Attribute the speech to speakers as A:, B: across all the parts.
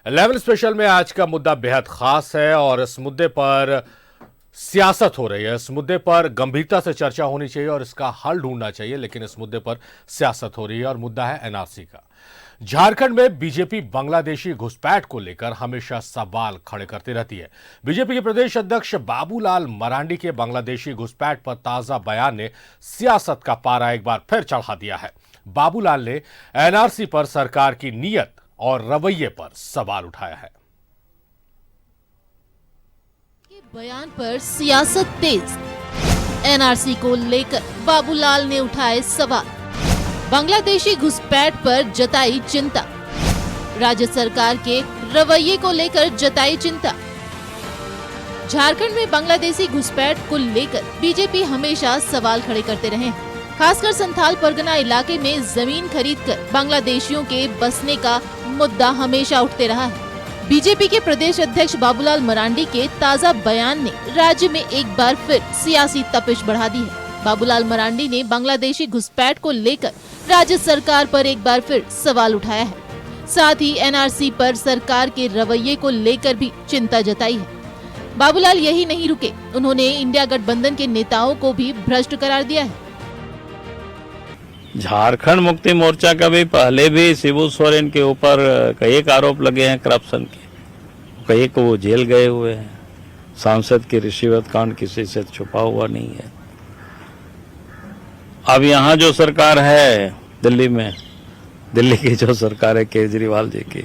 A: 11 special में आज का मुद्दा बेहद खास है और इस मुद्दे पर सियासत हो रही है। इस मुद्दे पर गंभीरता से चर्चा होनी चाहिए और इसका हल ढूंढना चाहिए, लेकिन इस मुद्दे पर सियासत हो रही है और मुद्दा है एनआरसी का। झारखंड में बीजेपी बांग्लादेशी घुसपैठ को लेकर हमेशा सवाल खड़े करती रहती है। बीजेपी के प्रदेश अध्यक्ष बाबूलाल मरांडी के बांग्लादेशी घुसपैठ पर ताजा बयान ने सियासत का पारा एक बार फिर चढ़ा दिया है। बाबूलाल ने एनआरसी पर सरकार की नीयत और रवैये पर सवाल उठाया है।
B: बयान पर सियासत तेज। एनआरसी को लेकर बाबूलाल ने उठाए सवाल। बांग्लादेशी घुसपैठ पर जताई चिंता। राज्य सरकार के रवैये को लेकर जताई चिंता। झारखंड में बांग्लादेशी घुसपैठ को लेकर बीजेपी हमेशा सवाल खड़े करते रहे हैं। खासकर संथाल परगना इलाके में जमीन खरीदकर बांग्लादेशियों के बसने का मुद्दा हमेशा उठते रहा है। बीजेपी के प्रदेश अध्यक्ष बाबूलाल मरांडी के ताजा बयान ने राज्य में एक बार फिर सियासी तपिश बढ़ा दी है। बाबूलाल मरांडी ने बांग्लादेशी घुसपैठ को लेकर राज्य सरकार पर एक बार फिर सवाल उठाया है। साथ ही एनआरसी पर सरकार के रवैये को लेकर भी चिंता जताई है। बाबूलाल यही नहीं रुके, उन्होंने इंडिया गठबंधन के नेताओं को भी भ्रष्ट करार दिया है।
C: झारखंड मुक्ति मोर्चा का भी पहले भी शिबू सोरेन के ऊपर कई आरोप लगे हैं करप्शन के, कई को वो जेल गए हुए हैं। सांसद की रिश्वत कांड किसी से छुपा हुआ नहीं है। अब यहाँ जो सरकार है दिल्ली में, दिल्ली की जो सरकार है केजरीवाल जी की,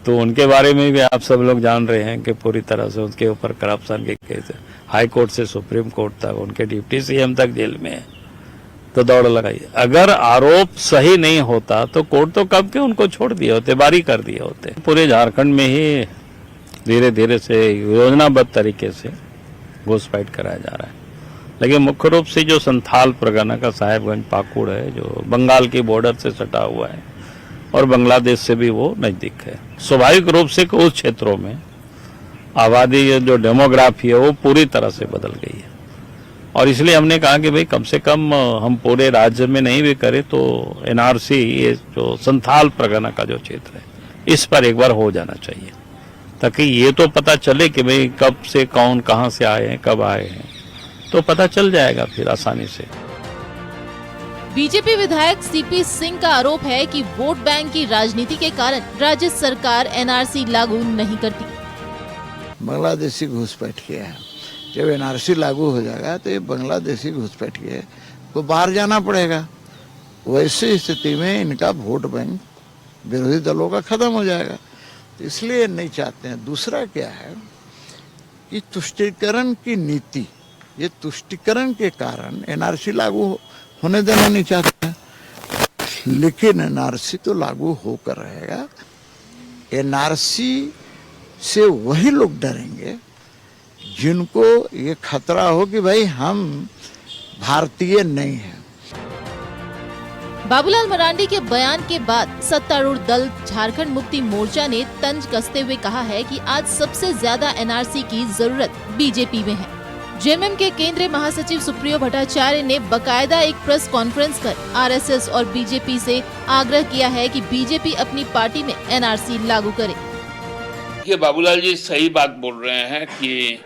C: तो उनके बारे में भी आप सब लोग जान रहे हैं कि पूरी तरह से उनके ऊपर करप्शन के केस है। हाई कोर्ट से सुप्रीम कोर्ट तक, उनके डिप्टी सीएम तक जेल में है। तो दौड़ लगाई। अगर आरोप सही नहीं होता तो कोर्ट तो कब के उनको छोड़ दिए होते, बारी कर दिए होते। पूरे झारखंड में ही धीरे धीरे से योजनाबद्ध तरीके से घुसपैठ कराया जा रहा है। लेकिन मुख्य रूप से जो संथाल परगना का साहेबगंज पाकुड़ है, जो बंगाल की बॉर्डर से सटा हुआ है और बांग्लादेश से भी वो नजदीक है, स्वाभाविक रूप से उस क्षेत्रों में आबादी जो डेमोग्राफी है वो पूरी तरह से बदल गई है। और इसलिए हमने कहा कि भाई कम से कम हम पूरे राज्य में नहीं भी करें तो एनआरसी, ये जो संथाल परगना का जो क्षेत्र है, इस पर एक बार हो जाना चाहिए, ताकि ये तो पता चले कि भाई कब से कौन कहां से आए हैं, कब आए हैं, तो पता चल जाएगा फिर आसानी से।
B: बीजेपी विधायक सीपी सिंह का आरोप है कि वोट बैंक की राजनीति के कारण राज्य सरकार एनआरसी लागू नहीं करती।
D: बांग्लादेशी घुसपैठ किया है, जब एनआरसी लागू हो जाएगा तो ये बांग्लादेशी घुसपैठ के को बाहर जाना पड़ेगा। वैसी स्थिति में इनका वोट बैंक विरोधी दलों का खत्म हो जाएगा, तो इसलिए नहीं चाहते हैं। दूसरा क्या है कि तुष्टीकरण की नीति, ये तुष्टीकरण के कारण एनआरसी लागू होने देना नहीं चाहते, लेकिन एनआरसी तो लागू होकर रहेगा। एनआरसी से वही लोग डरेंगे जिनको ये खतरा हो कि भाई हम भारतीय नहीं हैं।
B: बाबूलाल मरांडी के बयान के बाद सत्तारूढ़ दल झारखंड मुक्ति मोर्चा ने तंज कसते हुए कहा है कि आज सबसे ज्यादा एनआरसी की जरूरत बीजेपी में है। जेएमएम के केंद्रीय महासचिव सुप्रियो भट्टाचार्य ने बकायदा एक प्रेस कॉन्फ्रेंस कर आरएसएस और बीजेपी से आग्रह किया है कि बीजेपी अपनी पार्टी में एनआरसी लागू करे।
E: ये बाबूलाल जी सही बात बोल रहे हैं कि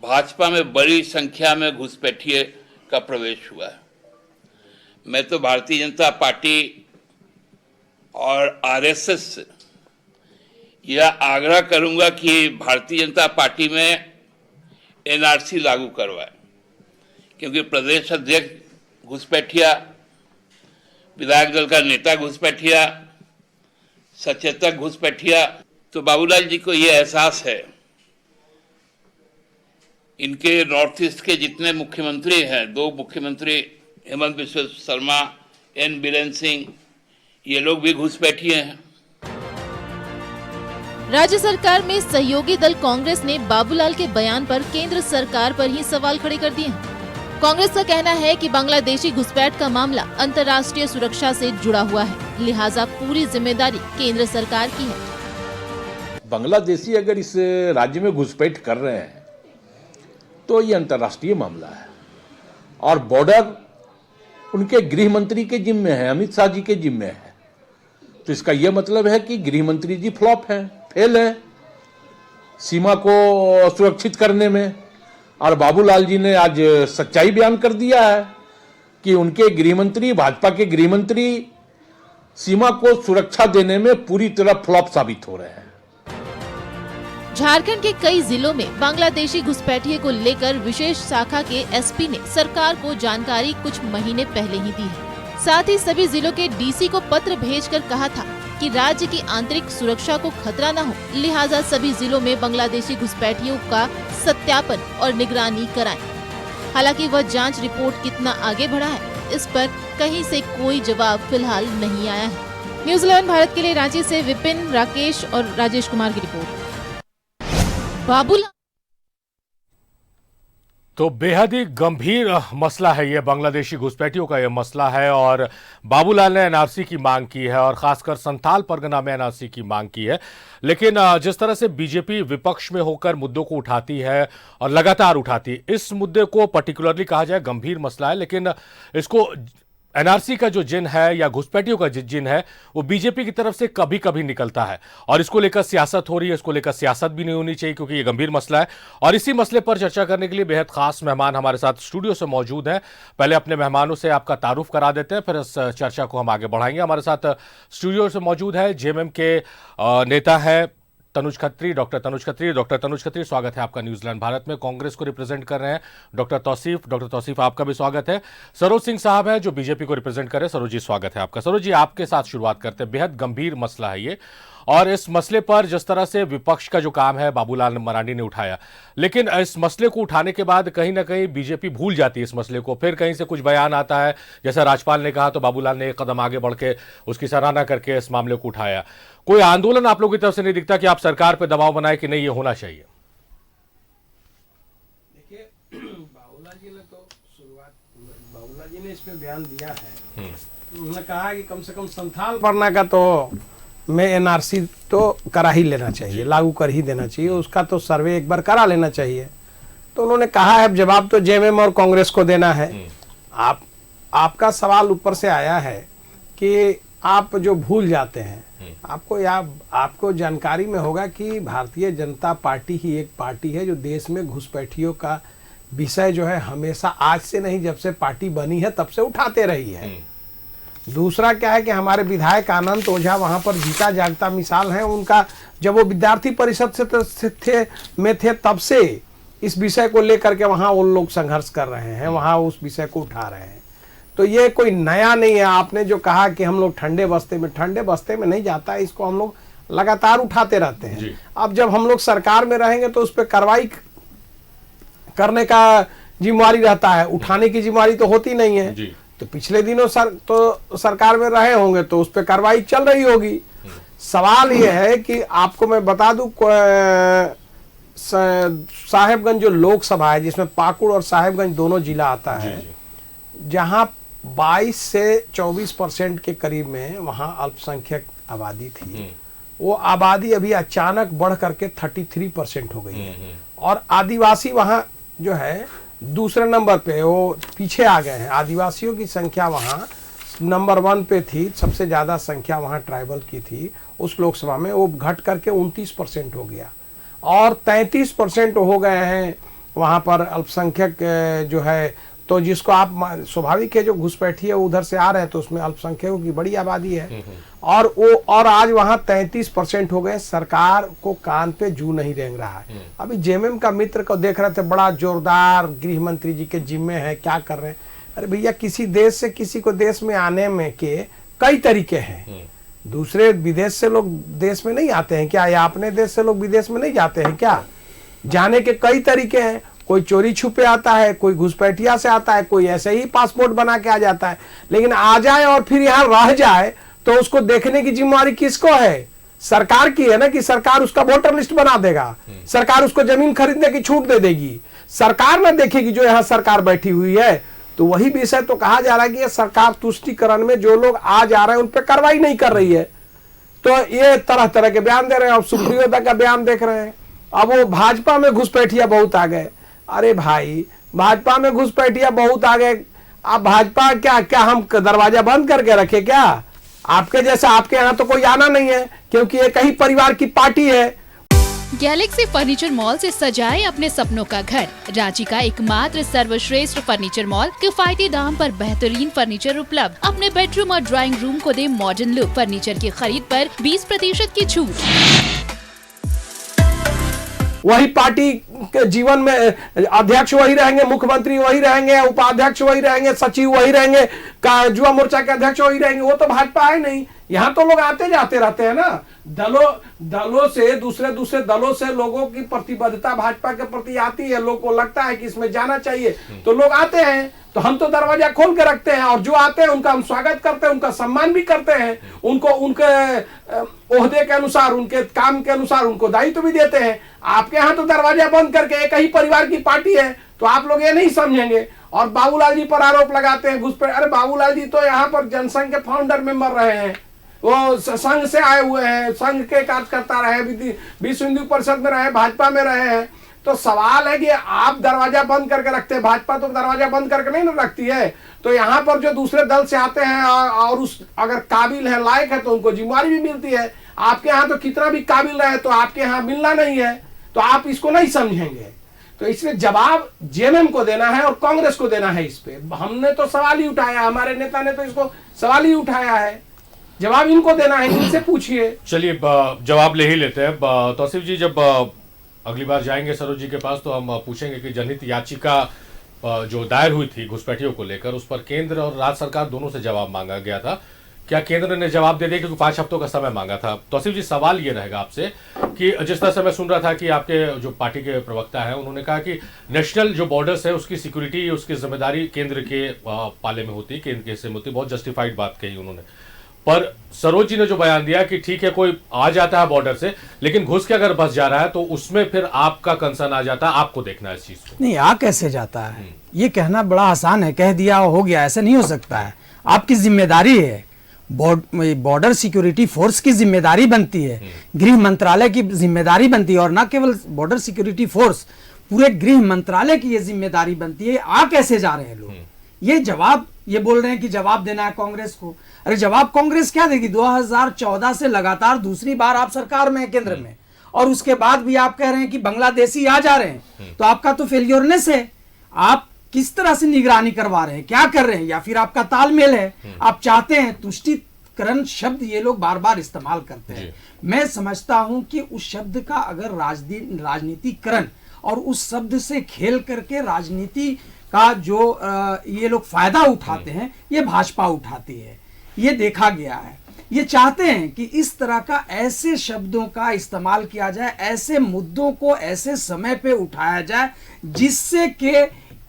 E: भाजपा में बड़ी संख्या में घुसपैठिए का प्रवेश हुआ है। मैं तो भारतीय जनता पार्टी और आरएसएस से यह आग्रह करूंगा कि भारतीय जनता पार्टी में एनआरसी लागू करवाए, क्योंकि प्रदेश अध्यक्ष घुसपैठिया, विधायक दल का नेता घुसपैठिया, सचेतक घुसपैठिया। तो बाबूलाल जी को यह एहसास है। इनके नॉर्थ ईस्ट के जितने मुख्यमंत्री हैं, 2 मुख्यमंत्री हेमंत बिस्वा शर्मा, एन बीरेन सिंह, ये लोग भी घुसपैठिए हैं।
B: राज्य सरकार में सहयोगी दल कांग्रेस ने बाबूलाल के बयान पर केंद्र सरकार पर ही सवाल खड़े कर दिए हैं। कांग्रेस का कहना है कि बांग्लादेशी घुसपैठ का मामला अंतर्राष्ट्रीय सुरक्षा से जुड़ा हुआ है, लिहाजा पूरी जिम्मेदारी केंद्र सरकार की है।
F: बांग्लादेशी अगर इस राज्य में घुसपैठ कर रहे हैं तो ये अंतर्राष्ट्रीय मामला है और बॉर्डर उनके गृह मंत्री के जिम्मे है, अमित शाह जी के जिम्मे है। तो इसका यह मतलब है कि गृह मंत्री जी फ्लॉप हैं। फेल है सीमा को सुरक्षित करने में। और बाबूलाल जी ने आज सच्चाई बयान कर दिया है कि उनके गृहमंत्री, भाजपा के गृहमंत्री सीमा को सुरक्षा देने में पूरी तरह फ्लॉप साबित हो रहे हैं।
B: झारखंड के कई जिलों में बांग्लादेशी घुसपैठिए को लेकर विशेष शाखा के एसपी ने सरकार को जानकारी कुछ महीने पहले ही दी है। साथ ही सभी जिलों के डीसी को पत्र भेजकर कहा था कि राज्य की आंतरिक सुरक्षा को खतरा न हो, लिहाजा सभी जिलों में बांग्लादेशी घुसपैठियों का सत्यापन और निगरानी कराएं। हालांकि वह जांच रिपोर्ट कितना आगे बढ़ा है, इस पर कहीं से कोई जवाब फिलहाल नहीं आया है। न्यूज़ 11 भारत के लिए रांची से विपिन, राकेश और राजेश कुमार की रिपोर्ट। बाबूलाल
A: तो बेहद ही गंभीर मसला है ये, बांग्लादेशी घुसपैठियों का ये मसला है और बाबूलाल ने एनआरसी की मांग की है और खासकर संथाल परगना में एनआरसी की मांग की है। लेकिन जिस तरह से बीजेपी विपक्ष में होकर मुद्दों को उठाती है और लगातार उठाती है, इस मुद्दे को पर्टिकुलरली कहा जाए गंभीर मसला है, लेकिन इसको एनआरसी का जो जिन है या घुसपैठियों का जिन है वो बीजेपी की तरफ से कभी कभी निकलता है और इसको लेकर सियासत हो रही है। इसको लेकर सियासत भी नहीं होनी चाहिए क्योंकि ये गंभीर मसला है। और इसी मसले पर चर्चा करने के लिए बेहद खास मेहमान हमारे साथ स्टूडियो से मौजूद हैं। पहले अपने मेहमानों से आपका तारुफ करा देते हैं, फिर इस चर्चा को हम आगे बढ़ाएंगे। हमारे साथ स्टूडियो से मौजूद है जेएमएम के नेता है तनुज खत्री, डॉक्टर तनुज खत्री। डॉक्टर तनुज खत्री, स्वागत है आपका न्यूज़ 11 भारत में। कांग्रेस को रिप्रेजेंट कर रहे हैं डॉक्टर तौसीफ, आपका भी स्वागत है। सरोज सिंह साहब है जो बीजेपी को रिप्रेजेंट कर रहे हैं। सरोज जी, स्वागत है आपका। सरोज जी, आपके साथ शुरुआत करते हैं। बेहद गंभीर मसला है ये और इस मसले पर जिस तरह से विपक्ष का जो काम है बाबूलाल मरांडी ने उठाया, लेकिन इस मसले को उठाने के बाद कहीं ना कहीं बीजेपी भूल जाती है इस मसले को। फिर कहीं से कुछ बयान आता है, जैसा राज्यपाल ने कहा तो बाबूलाल ने एक कदम आगे बढ़ के उसकी सराहना करके इस मामले को उठाया। कोई आंदोलन आप लोगों की तरफ से नहीं दिखता कि आप सरकार पर दबाव बनाए कि नहीं ये होना चाहिए?
G: देखिए, बाबूलाल जी ने इसमें बयान दिया है। उन्होंने कहा कि कम से कम संथाल परगना का तो में एनआरसी तो करा ही लेना चाहिए, लागू कर ही देना चाहिए, उसका तो सर्वे एक बार करा लेना चाहिए। तो उन्होंने कहा है जवाब तो जेएमएम और कांग्रेस को देना है। आपका सवाल ऊपर से आया है कि आप जो भूल जाते हैं, आपको जानकारी में होगा कि भारतीय जनता पार्टी ही एक पार्टी है जो देश में घुसपैठियों का विषय जो है हमेशा, आज से नहीं जब से पार्टी बनी है तब से उठाते रही है। दूसरा क्या है कि हमारे विधायक आनंद ओझा वहां पर जीता जागता मिसाल है। उनका जब वो विद्यार्थी परिषद से थे तब से इस विषय को लेकर के वहां वो लोग संघर्ष कर रहे हैं, वहां उस विषय को उठा रहे हैं। तो ये कोई नया नहीं है। आपने जो कहा कि हम लोग ठंडे बस्ते में नहीं जाता है, इसको हम लोग लगातार उठाते रहते हैं। अब जब हम लोग सरकार में रहेंगे तो उस पर कार्रवाई करने का जिम्मेवारी रहता है, उठाने की जिम्मेवारी तो होती नहीं है। तो पिछले दिनों तो सरकार में रहे होंगे तो उस पर कार्रवाई चल रही होगी। सवाल यह है कि आपको मैं बता दूं, साहेबगंज जो लोकसभा है जिसमें पाकुड़ और साहेबगंज दोनों जिला आता है, जहां 22 से 24% के करीब में वहां अल्पसंख्यक आबादी थी, वो आबादी अभी अचानक बढ़ करके 33% हो गई है। और आदिवासी वहां जो है दूसरे नंबर पे, वो पीछे आ गए हैं। आदिवासियों की संख्या वहां नंबर 1 पे थी, सबसे ज्यादा संख्या वहां ट्राइबल की थी उस लोकसभा में, वो घट करके 29% हो गया और 33% हो गए हैं वहां पर अल्पसंख्यक जो है। तो जिसको आप स्वाभाविक है जो घुसपैठिए उधर से आ रहे हैं तो उसमें अल्पसंख्यकों की बड़ी आबादी है और आज वहां 33% हो गए। सरकार को कान पे जू नहीं रेंग रहा है। अभी जेएमएम का मित्र को देख रहे थे, बड़ा जोरदार गृह मंत्री जी के जिम्मे है, क्या कर रहे हैं। अरे भैया, किसी देश से किसी को देश में आने में के कई तरीके हैं। दूसरे विदेश से लोग देश में नहीं आते हैं क्या, या अपने देश से लोग विदेश में नहीं जाते हैं क्या? जाने के कई तरीके हैं। कोई चोरी छुपे आता है, कोई घुसपैठिया से आता है, कोई ऐसे ही पासपोर्ट बना के आ जाता है। लेकिन आ जाए और फिर यहाँ रह जाए तो उसको देखने की जिम्मेवारी किसको है? सरकार की है ना, कि सरकार उसका वोटर लिस्ट बना देगा, सरकार उसको जमीन खरीदने की छूट दे देगी, सरकार ना देखेगी जो यहाँ सरकार बैठी हुई है। तो वही विषय तो कहा जा रहा है कि सरकार तुष्टिकरण में जो लोग आ जा रहे हैं उन पर कार्रवाई नहीं कर रही है। तो ये तरह तरह के बयान दे रहे हैं। अब सुप्रियोदा का बयान देख रहे हैं, अब वो भाजपा में घुसपैठिया बहुत आ गए। अरे भाई, भाजपा में घुसपैठिया बहुत आ गए। अब भाजपा क्या हम दरवाजा बंद करके रखे क्या? आपके जैसा आपके यहाँ तो कोई आना नहीं है, क्योंकि एक ही परिवार की पार्टी है।
H: गैलेक्सी फर्नीचर मॉल से सजाएं अपने सपनों का घर। रांची का एकमात्र सर्वश्रेष्ठ फर्नीचर मॉल, किफायती दाम पर बेहतरीन फर्नीचर उपलब्ध। अपने बेडरूम और ड्राइंग रूम को दे मॉडर्न लुक। फर्नीचर की खरीद पर 20% की छूट।
G: वही पार्टी के जीवन में अध्यक्ष वही रहेंगे, मुख्यमंत्री वही रहेंगे, उपाध्यक्ष वही रहेंगे, सचिव वही रहेंगे, युवा मोर्चा के अध्यक्ष वही रहेंगे। वो तो भाजपा है नहीं। यहाँ तो लोग आते जाते रहते हैं ना, दलों से, दूसरे दलों से लोगों की प्रतिबद्धता भाजपा के प्रति आती है। लोग को लगता है कि इसमें जाना चाहिए, तो लोग आते हैं। तो हम तो दरवाजा खोल के रखते हैं, और जो आते हैं उनका हम स्वागत करते हैं, उनका सम्मान भी करते हैं, उनको उनके ओहदे के अनुसार, उनके काम के अनुसार उनको दायित्व भी देते हैं। आपके यहाँ तो दरवाजा बंद करके एक ही परिवार की पार्टी है, तो आप लोग ये नहीं समझेंगे। और बाबूलाल जी पर आरोप लगाते हैं घुसपैठ। अरे बाबूलाल जी तो यहाँ पर जनसंघ के फाउंडर मेंबर रहे हैं, वो संघ से आए हुए हैं, संघ के कार्यकर्ता रहे, विश्व हिंदू परिषद में रहे, भाजपा में रहे हैं। तो सवाल है कि आप दरवाजा बंद करके रखते हैं, भाजपा तो दरवाजा बंद करके नहीं रखती है। तो यहाँ पर जो दूसरे दल से आते हैं और उस अगर काबिल है, लायक है, तो उनको जिम्मेवारी भी मिलती है। आपके यहाँ तो कितना भी काबिल रहे तो आपके यहाँ मिलना नहीं है, तो आप इसको नहीं समझेंगे। तो इसलिए जवाब जेएमएम को देना है और कांग्रेस को देना है। इस पे हमने तो सवाल ही उठाया, हमारे नेता ने तो इसको सवाल ही उठाया है। जवाब इनको देना है, इनसे पूछिए।
A: चलिए जवाब ले ही लेते हैं। तौसीफ जी, जब अगली बार जाएंगे सरोज जी के पास तो हम पूछेंगे कि जनहित याचिका जो दायर हुई थी घुसपैठियों को लेकर, उस पर केंद्र और राज्य सरकार दोनों से जवाब मांगा गया था। क्या केंद्र ने जवाब दे दिया? क्योंकि 5 हफ्तों का समय मांगा था। तौसीफ जी, सवाल ये रहेगा आपसे कि जिस तरह से मैं सुन रहा था कि आपके जो पार्टी के प्रवक्ता हैं उन्होंने कहा कि नेशनल जो बॉर्डर्स है उसकी सिक्योरिटी, उसकी जिम्मेदारी केंद्र के पाले में होती, केंद्र के हिस्से में होती। बहुत जस्टिफाइड बात कही उन्होंने। पर सरोज जी ने जो बयान दिया कि ठीक है, कोई आ जाता है बॉर्डर से, लेकिन घुस के अगर बस जा रहा है तो उसमें फिर आपका कंसर्न आ जाता है। आपको देखना है इस चीज को।
I: नहीं, आ कैसे जाता है ये कहना बड़ा आसान है, कह दिया हो गया, ऐसा नहीं हो सकता है। आपकी जिम्मेदारी है, बॉर्डर सिक्योरिटी फोर्स की जिम्मेदारी बनती है, गृह मंत्रालय की जिम्मेदारी बनती है, और ना केवल बॉर्डर सिक्योरिटी फोर्स, पूरे गृह मंत्रालय की ये जिम्मेदारी बनती है। आ कैसे जा रहे हैं लोग? ये बोल रहे हैं कि जवाब देना है कांग्रेस को। अरे जवाब कांग्रेस क्या देगी? 2014 से लगातार दूसरी बार आप सरकार में है, केंद्र में, और उसके बाद भी आप कह रहे हैं कि बांग्लादेशी आ जा रहे हैं। तो आपका तो फेलियरनेस है। आप किस तरह से निगरानी करवा रहे हैं, क्या कर रहे हैं, या फिर आपका तालमेल है? आप चाहते हैं, तुष्टिकरण शब्द ये लोग बार बार इस्तेमाल करते हैं। मैं समझता हूं कि उस शब्द का अगर राजनीतिकरण और उस शब्द से खेल करके राजनीति का जो ये लोग फायदा उठाते हैं, ये भाजपा उठाती है। ये देखा गया है। ये चाहते हैं कि इस तरह का ऐसे शब्दों का इस्तेमाल किया जाए, ऐसे मुद्दों को ऐसे समय पे उठाया जाए जिससे कि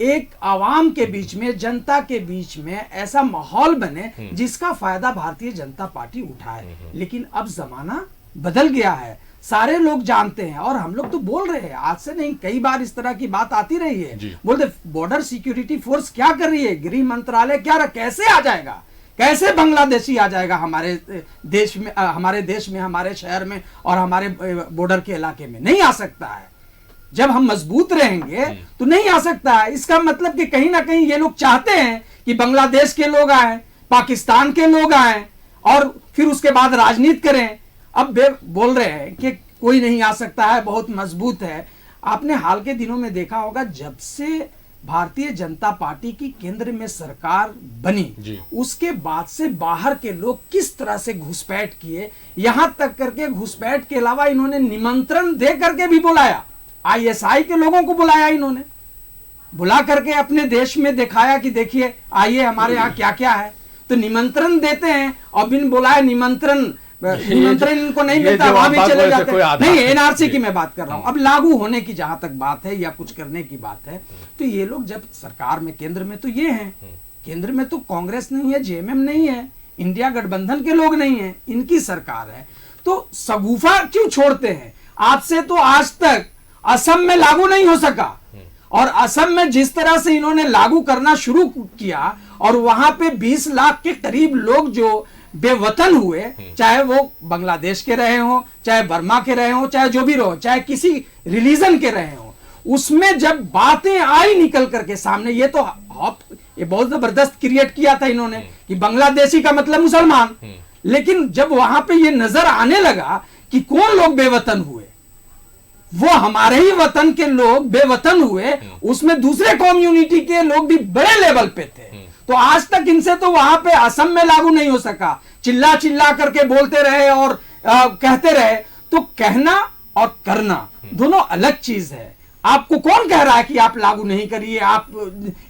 I: एक आवाम के बीच में, जनता के बीच में ऐसा माहौल बने जिसका फायदा भारतीय जनता पार्टी उठाए। लेकिन अब जमाना बदल गया है, सारे लोग जानते हैं, और हम लोग तो बोल रहे हैं, आज से नहीं, कई बार इस तरह की बात आती रही है। बोलते बॉर्डर सिक्योरिटी फोर्स क्या कर रही है, गृह मंत्रालय क्या, कैसे आ जाएगा, कैसे बांग्लादेशी आ जाएगा हमारे देश में, हमारे शहर में और हमारे बॉर्डर के इलाके में? नहीं आ सकता है। जब हम मजबूत रहेंगे तो नहीं आ सकता है। इसका मतलब कि कहीं ना कहीं ये लोग चाहते हैं कि बांग्लादेश के लोग आए, पाकिस्तान के लोग आए, और फिर उसके बाद राजनीति करें। अब बोल रहे हैं कि कोई नहीं आ सकता है, बहुत मजबूत है। आपने हाल के दिनों में देखा होगा, जब से भारतीय जनता पार्टी की केंद्र में सरकार बनी, उसके बाद से बाहर के लोग किस तरह से घुसपैठ किए, यहां तक करके घुसपैठ के अलावा इन्होंने निमंत्रण दे करके भी बुलाया। आईएसआई के लोगों को बुलाया, इन्होंने बुला करके अपने देश में दिखाया कि देखिए आइए हमारे यहाँ क्या क्या है। तो निमंत्रण देते हैं और बिन बुलाए निमंत्रण इनको नहीं मिलता, वहां भी चले जाते हैं। नहीं, एनआरसी की मैं बात कर रहा हूं। अब लागू होने की जहां तक बात है या कुछ करने की बात है, तो ये लोग जब सरकार में, केंद्र में तो ये हैं, केंद्र में तो कांग्रेस नहीं है, जेएमएम नहीं है, इंडिया गठबंधन के लोग नहीं है, इनकी सरकार है। तो सगुफा क्यों छोड़ते हैं? आपसे तो आज तक असम में लागू नहीं हो सका, और असम में जिस तरह से इन्होंने लागू करना शुरू किया, और वहां पे 20 लाख के करीब लोग जो बेवतन हुए, चाहे वो बांग्लादेश के रहे हो, चाहे बर्मा के रहे हो, चाहे जो भी रहो, चाहे किसी रिलीजन के रहे हो, उसमें जब बातें आई निकल करके सामने, ये बहुत जबरदस्त क्रिएट किया था इन्होंने कि बांग्लादेशी का मतलब मुसलमान, लेकिन जब वहां पे ये नजर आने लगा कि कौन लोग बेवतन हुए, वो हमारे ही वतन के लोग बेवतन हुए, उसमें दूसरे कम्युनिटी के लोग भी बड़े लेवल पे थे। तो आज तक इनसे तो वहां पे असम में लागू नहीं हो सका, चिल्ला चिल्ला करके बोलते रहे और कहते रहे। तो कहना और करना दोनों अलग चीज है। आपको कौन कह रहा है कि आप लागू नहीं करिए, आप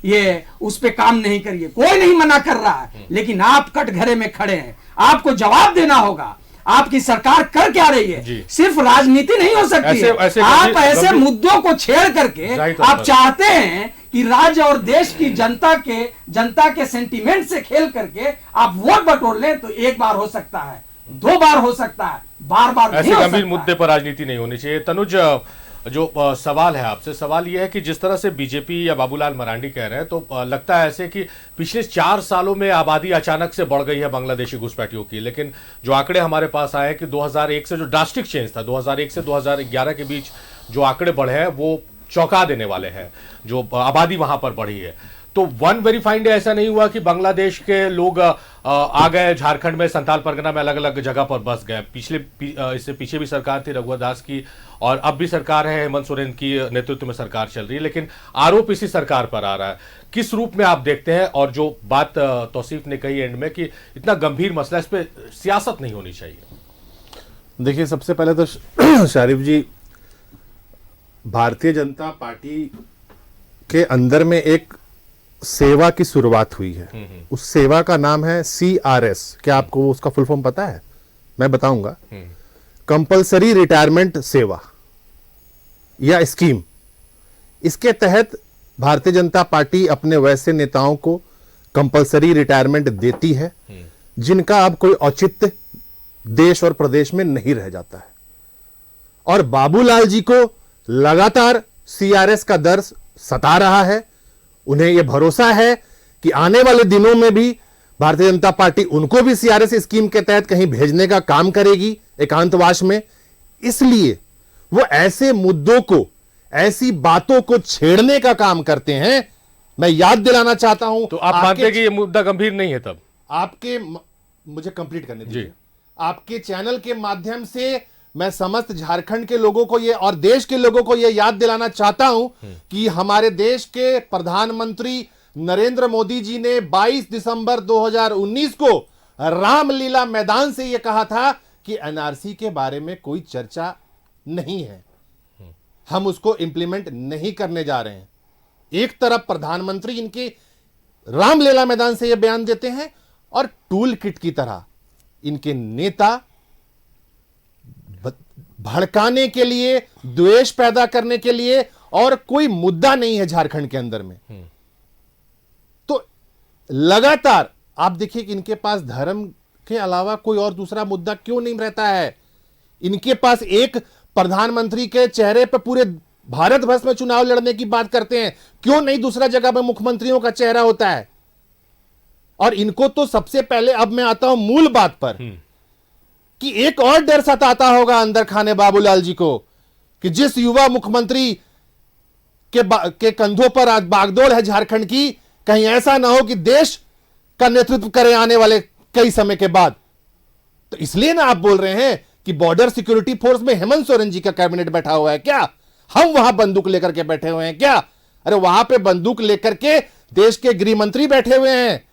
I: ये उस पे काम नहीं करिए, कोई नहीं मना कर रहा है, लेकिन आप कटघरे में खड़े हैं, आपको जवाब देना होगा। आपकी सरकार कर क्या रही है? सिर्फ राजनीति नहीं हो सकती है। आप ऐसे मुद्दों को छेड़ करके आप चाहते हैं कि राज्य और देश की जनता के सेंटीमेंट से खेल करके आप वोट बटोर लें। तो एक बार हो सकता है, 2 बार हो सकता है, बार नहीं हो सकता।
A: गंभीर मुद्दे पर राजनीति नहीं होनी चाहिए। तनुज, जो सवाल है आपसे, सवाल यह है कि जिस तरह से बीजेपी या बाबूलाल मरांडी कह रहे हैं, तो लगता है ऐसे कि पिछले 4 सालों में आबादी अचानक से बढ़ गई है बांग्लादेशी घुसपैठियों की। लेकिन जो आंकड़े हमारे पास आए हैं कि 2001 से जो ड्रास्टिक चेंज था, 2001 से 2011 के बीच जो आंकड़े बढ़े हैं वो चौंका देने वाले हैं, जो आबादी वहां पर बढ़ी है। तो वन वेरीफाइंड ऐसा नहीं हुआ कि बांग्लादेश के लोग आ गए झारखंड में, संताल परगना में अलग अलग जगह पर बस गए। इससे पीछे भी सरकार थी रघुवर दास की, और अब भी सरकार है, हेमंत सोरेन की नेतृत्व में सरकार चल रही है, लेकिन आरोप इसी सरकार पर आ रहा है। किस रूप में आप देखते हैं? और जो बात तौसीफ ने कही एंड में कि इतना गंभीर मसला, इस पर सियासत नहीं होनी चाहिए।
J: देखिए, सबसे पहले तो शारिफ जी, भारतीय जनता पार्टी के अंदर में एक सेवा की शुरुआत हुई है। उस सेवा का नाम है CRS। क्या आपको उसका फुल फॉर्म पता है? मैं बताऊंगा। कंपलसरी रिटायरमेंट सेवा या स्कीम। इसके तहत भारतीय जनता पार्टी अपने वैसे नेताओं को कंपलसरी रिटायरमेंट देती है जिनका अब कोई औचित्य देश और प्रदेश में नहीं रह जाता है। और बाबूलाल जी को लगातार CRS का दर्द सता रहा है। उन्हें यह भरोसा है कि आने वाले दिनों में भी भारतीय जनता पार्टी उनको भी CRS स्कीम के तहत कहीं भेजने का काम करेगी एकांतवास में। इसलिए वो ऐसे मुद्दों को, ऐसी बातों को छेड़ने का काम करते हैं। मैं याद दिलाना चाहता हूं।
A: तो आप मानते हैं कि ये मुद्दा गंभीर नहीं है? तब
J: मुझे कंप्लीट करने दीजिए। आपके चैनल के माध्यम से मैं समस्त झारखंड के लोगों को ये और देश के लोगों को ये याद दिलाना चाहता हूं कि हमारे देश के प्रधानमंत्री नरेंद्र मोदी जी ने 22 दिसंबर 2019 को रामलीला मैदान से यह कहा था कि NRC के बारे में कोई चर्चा नहीं है, हम उसको इंप्लीमेंट नहीं करने जा रहे हैं। एक तरफ प्रधानमंत्री इनके रामलीला मैदान से यह बयान देते हैं और टूल किट की तरह इनके नेता भड़काने के लिए, द्वेष पैदा करने के लिए, और कोई मुद्दा नहीं है झारखंड के अंदर में, तो लगातार आप देखिए कि इनके पास धर्म के अलावा कोई और दूसरा मुद्दा क्यों नहीं रहता है। इनके पास एक प्रधानमंत्री के चेहरे पर पूरे भारत वर्ष में चुनाव लड़ने की बात करते हैं, क्यों नहीं दूसरा जगह पर मुख्यमंत्रियों का चेहरा होता है। और इनको तो सबसे पहले, अब मैं आता हूं मूल बात पर, कि एक और डर सताता होगा अंदर खाने बाबूलाल जी को कि जिस युवा मुख्यमंत्री के कंधों पर आज बागडोर है झारखंड की, कहीं ऐसा ना हो कि देश का नेतृत्व करे आने वाले कई समय के बाद। तो इसलिए ना आप बोल रहे हैं कि बॉर्डर सिक्योरिटी फोर्स में हेमंत सोरेन जी का कैबिनेट बैठा हुआ है क्या? हम वहां बंदूक लेकर के बैठे हुए हैं क्या? अरे वहां पे बंदूक लेकर के देश के गृह मंत्री बैठे हुए हैं।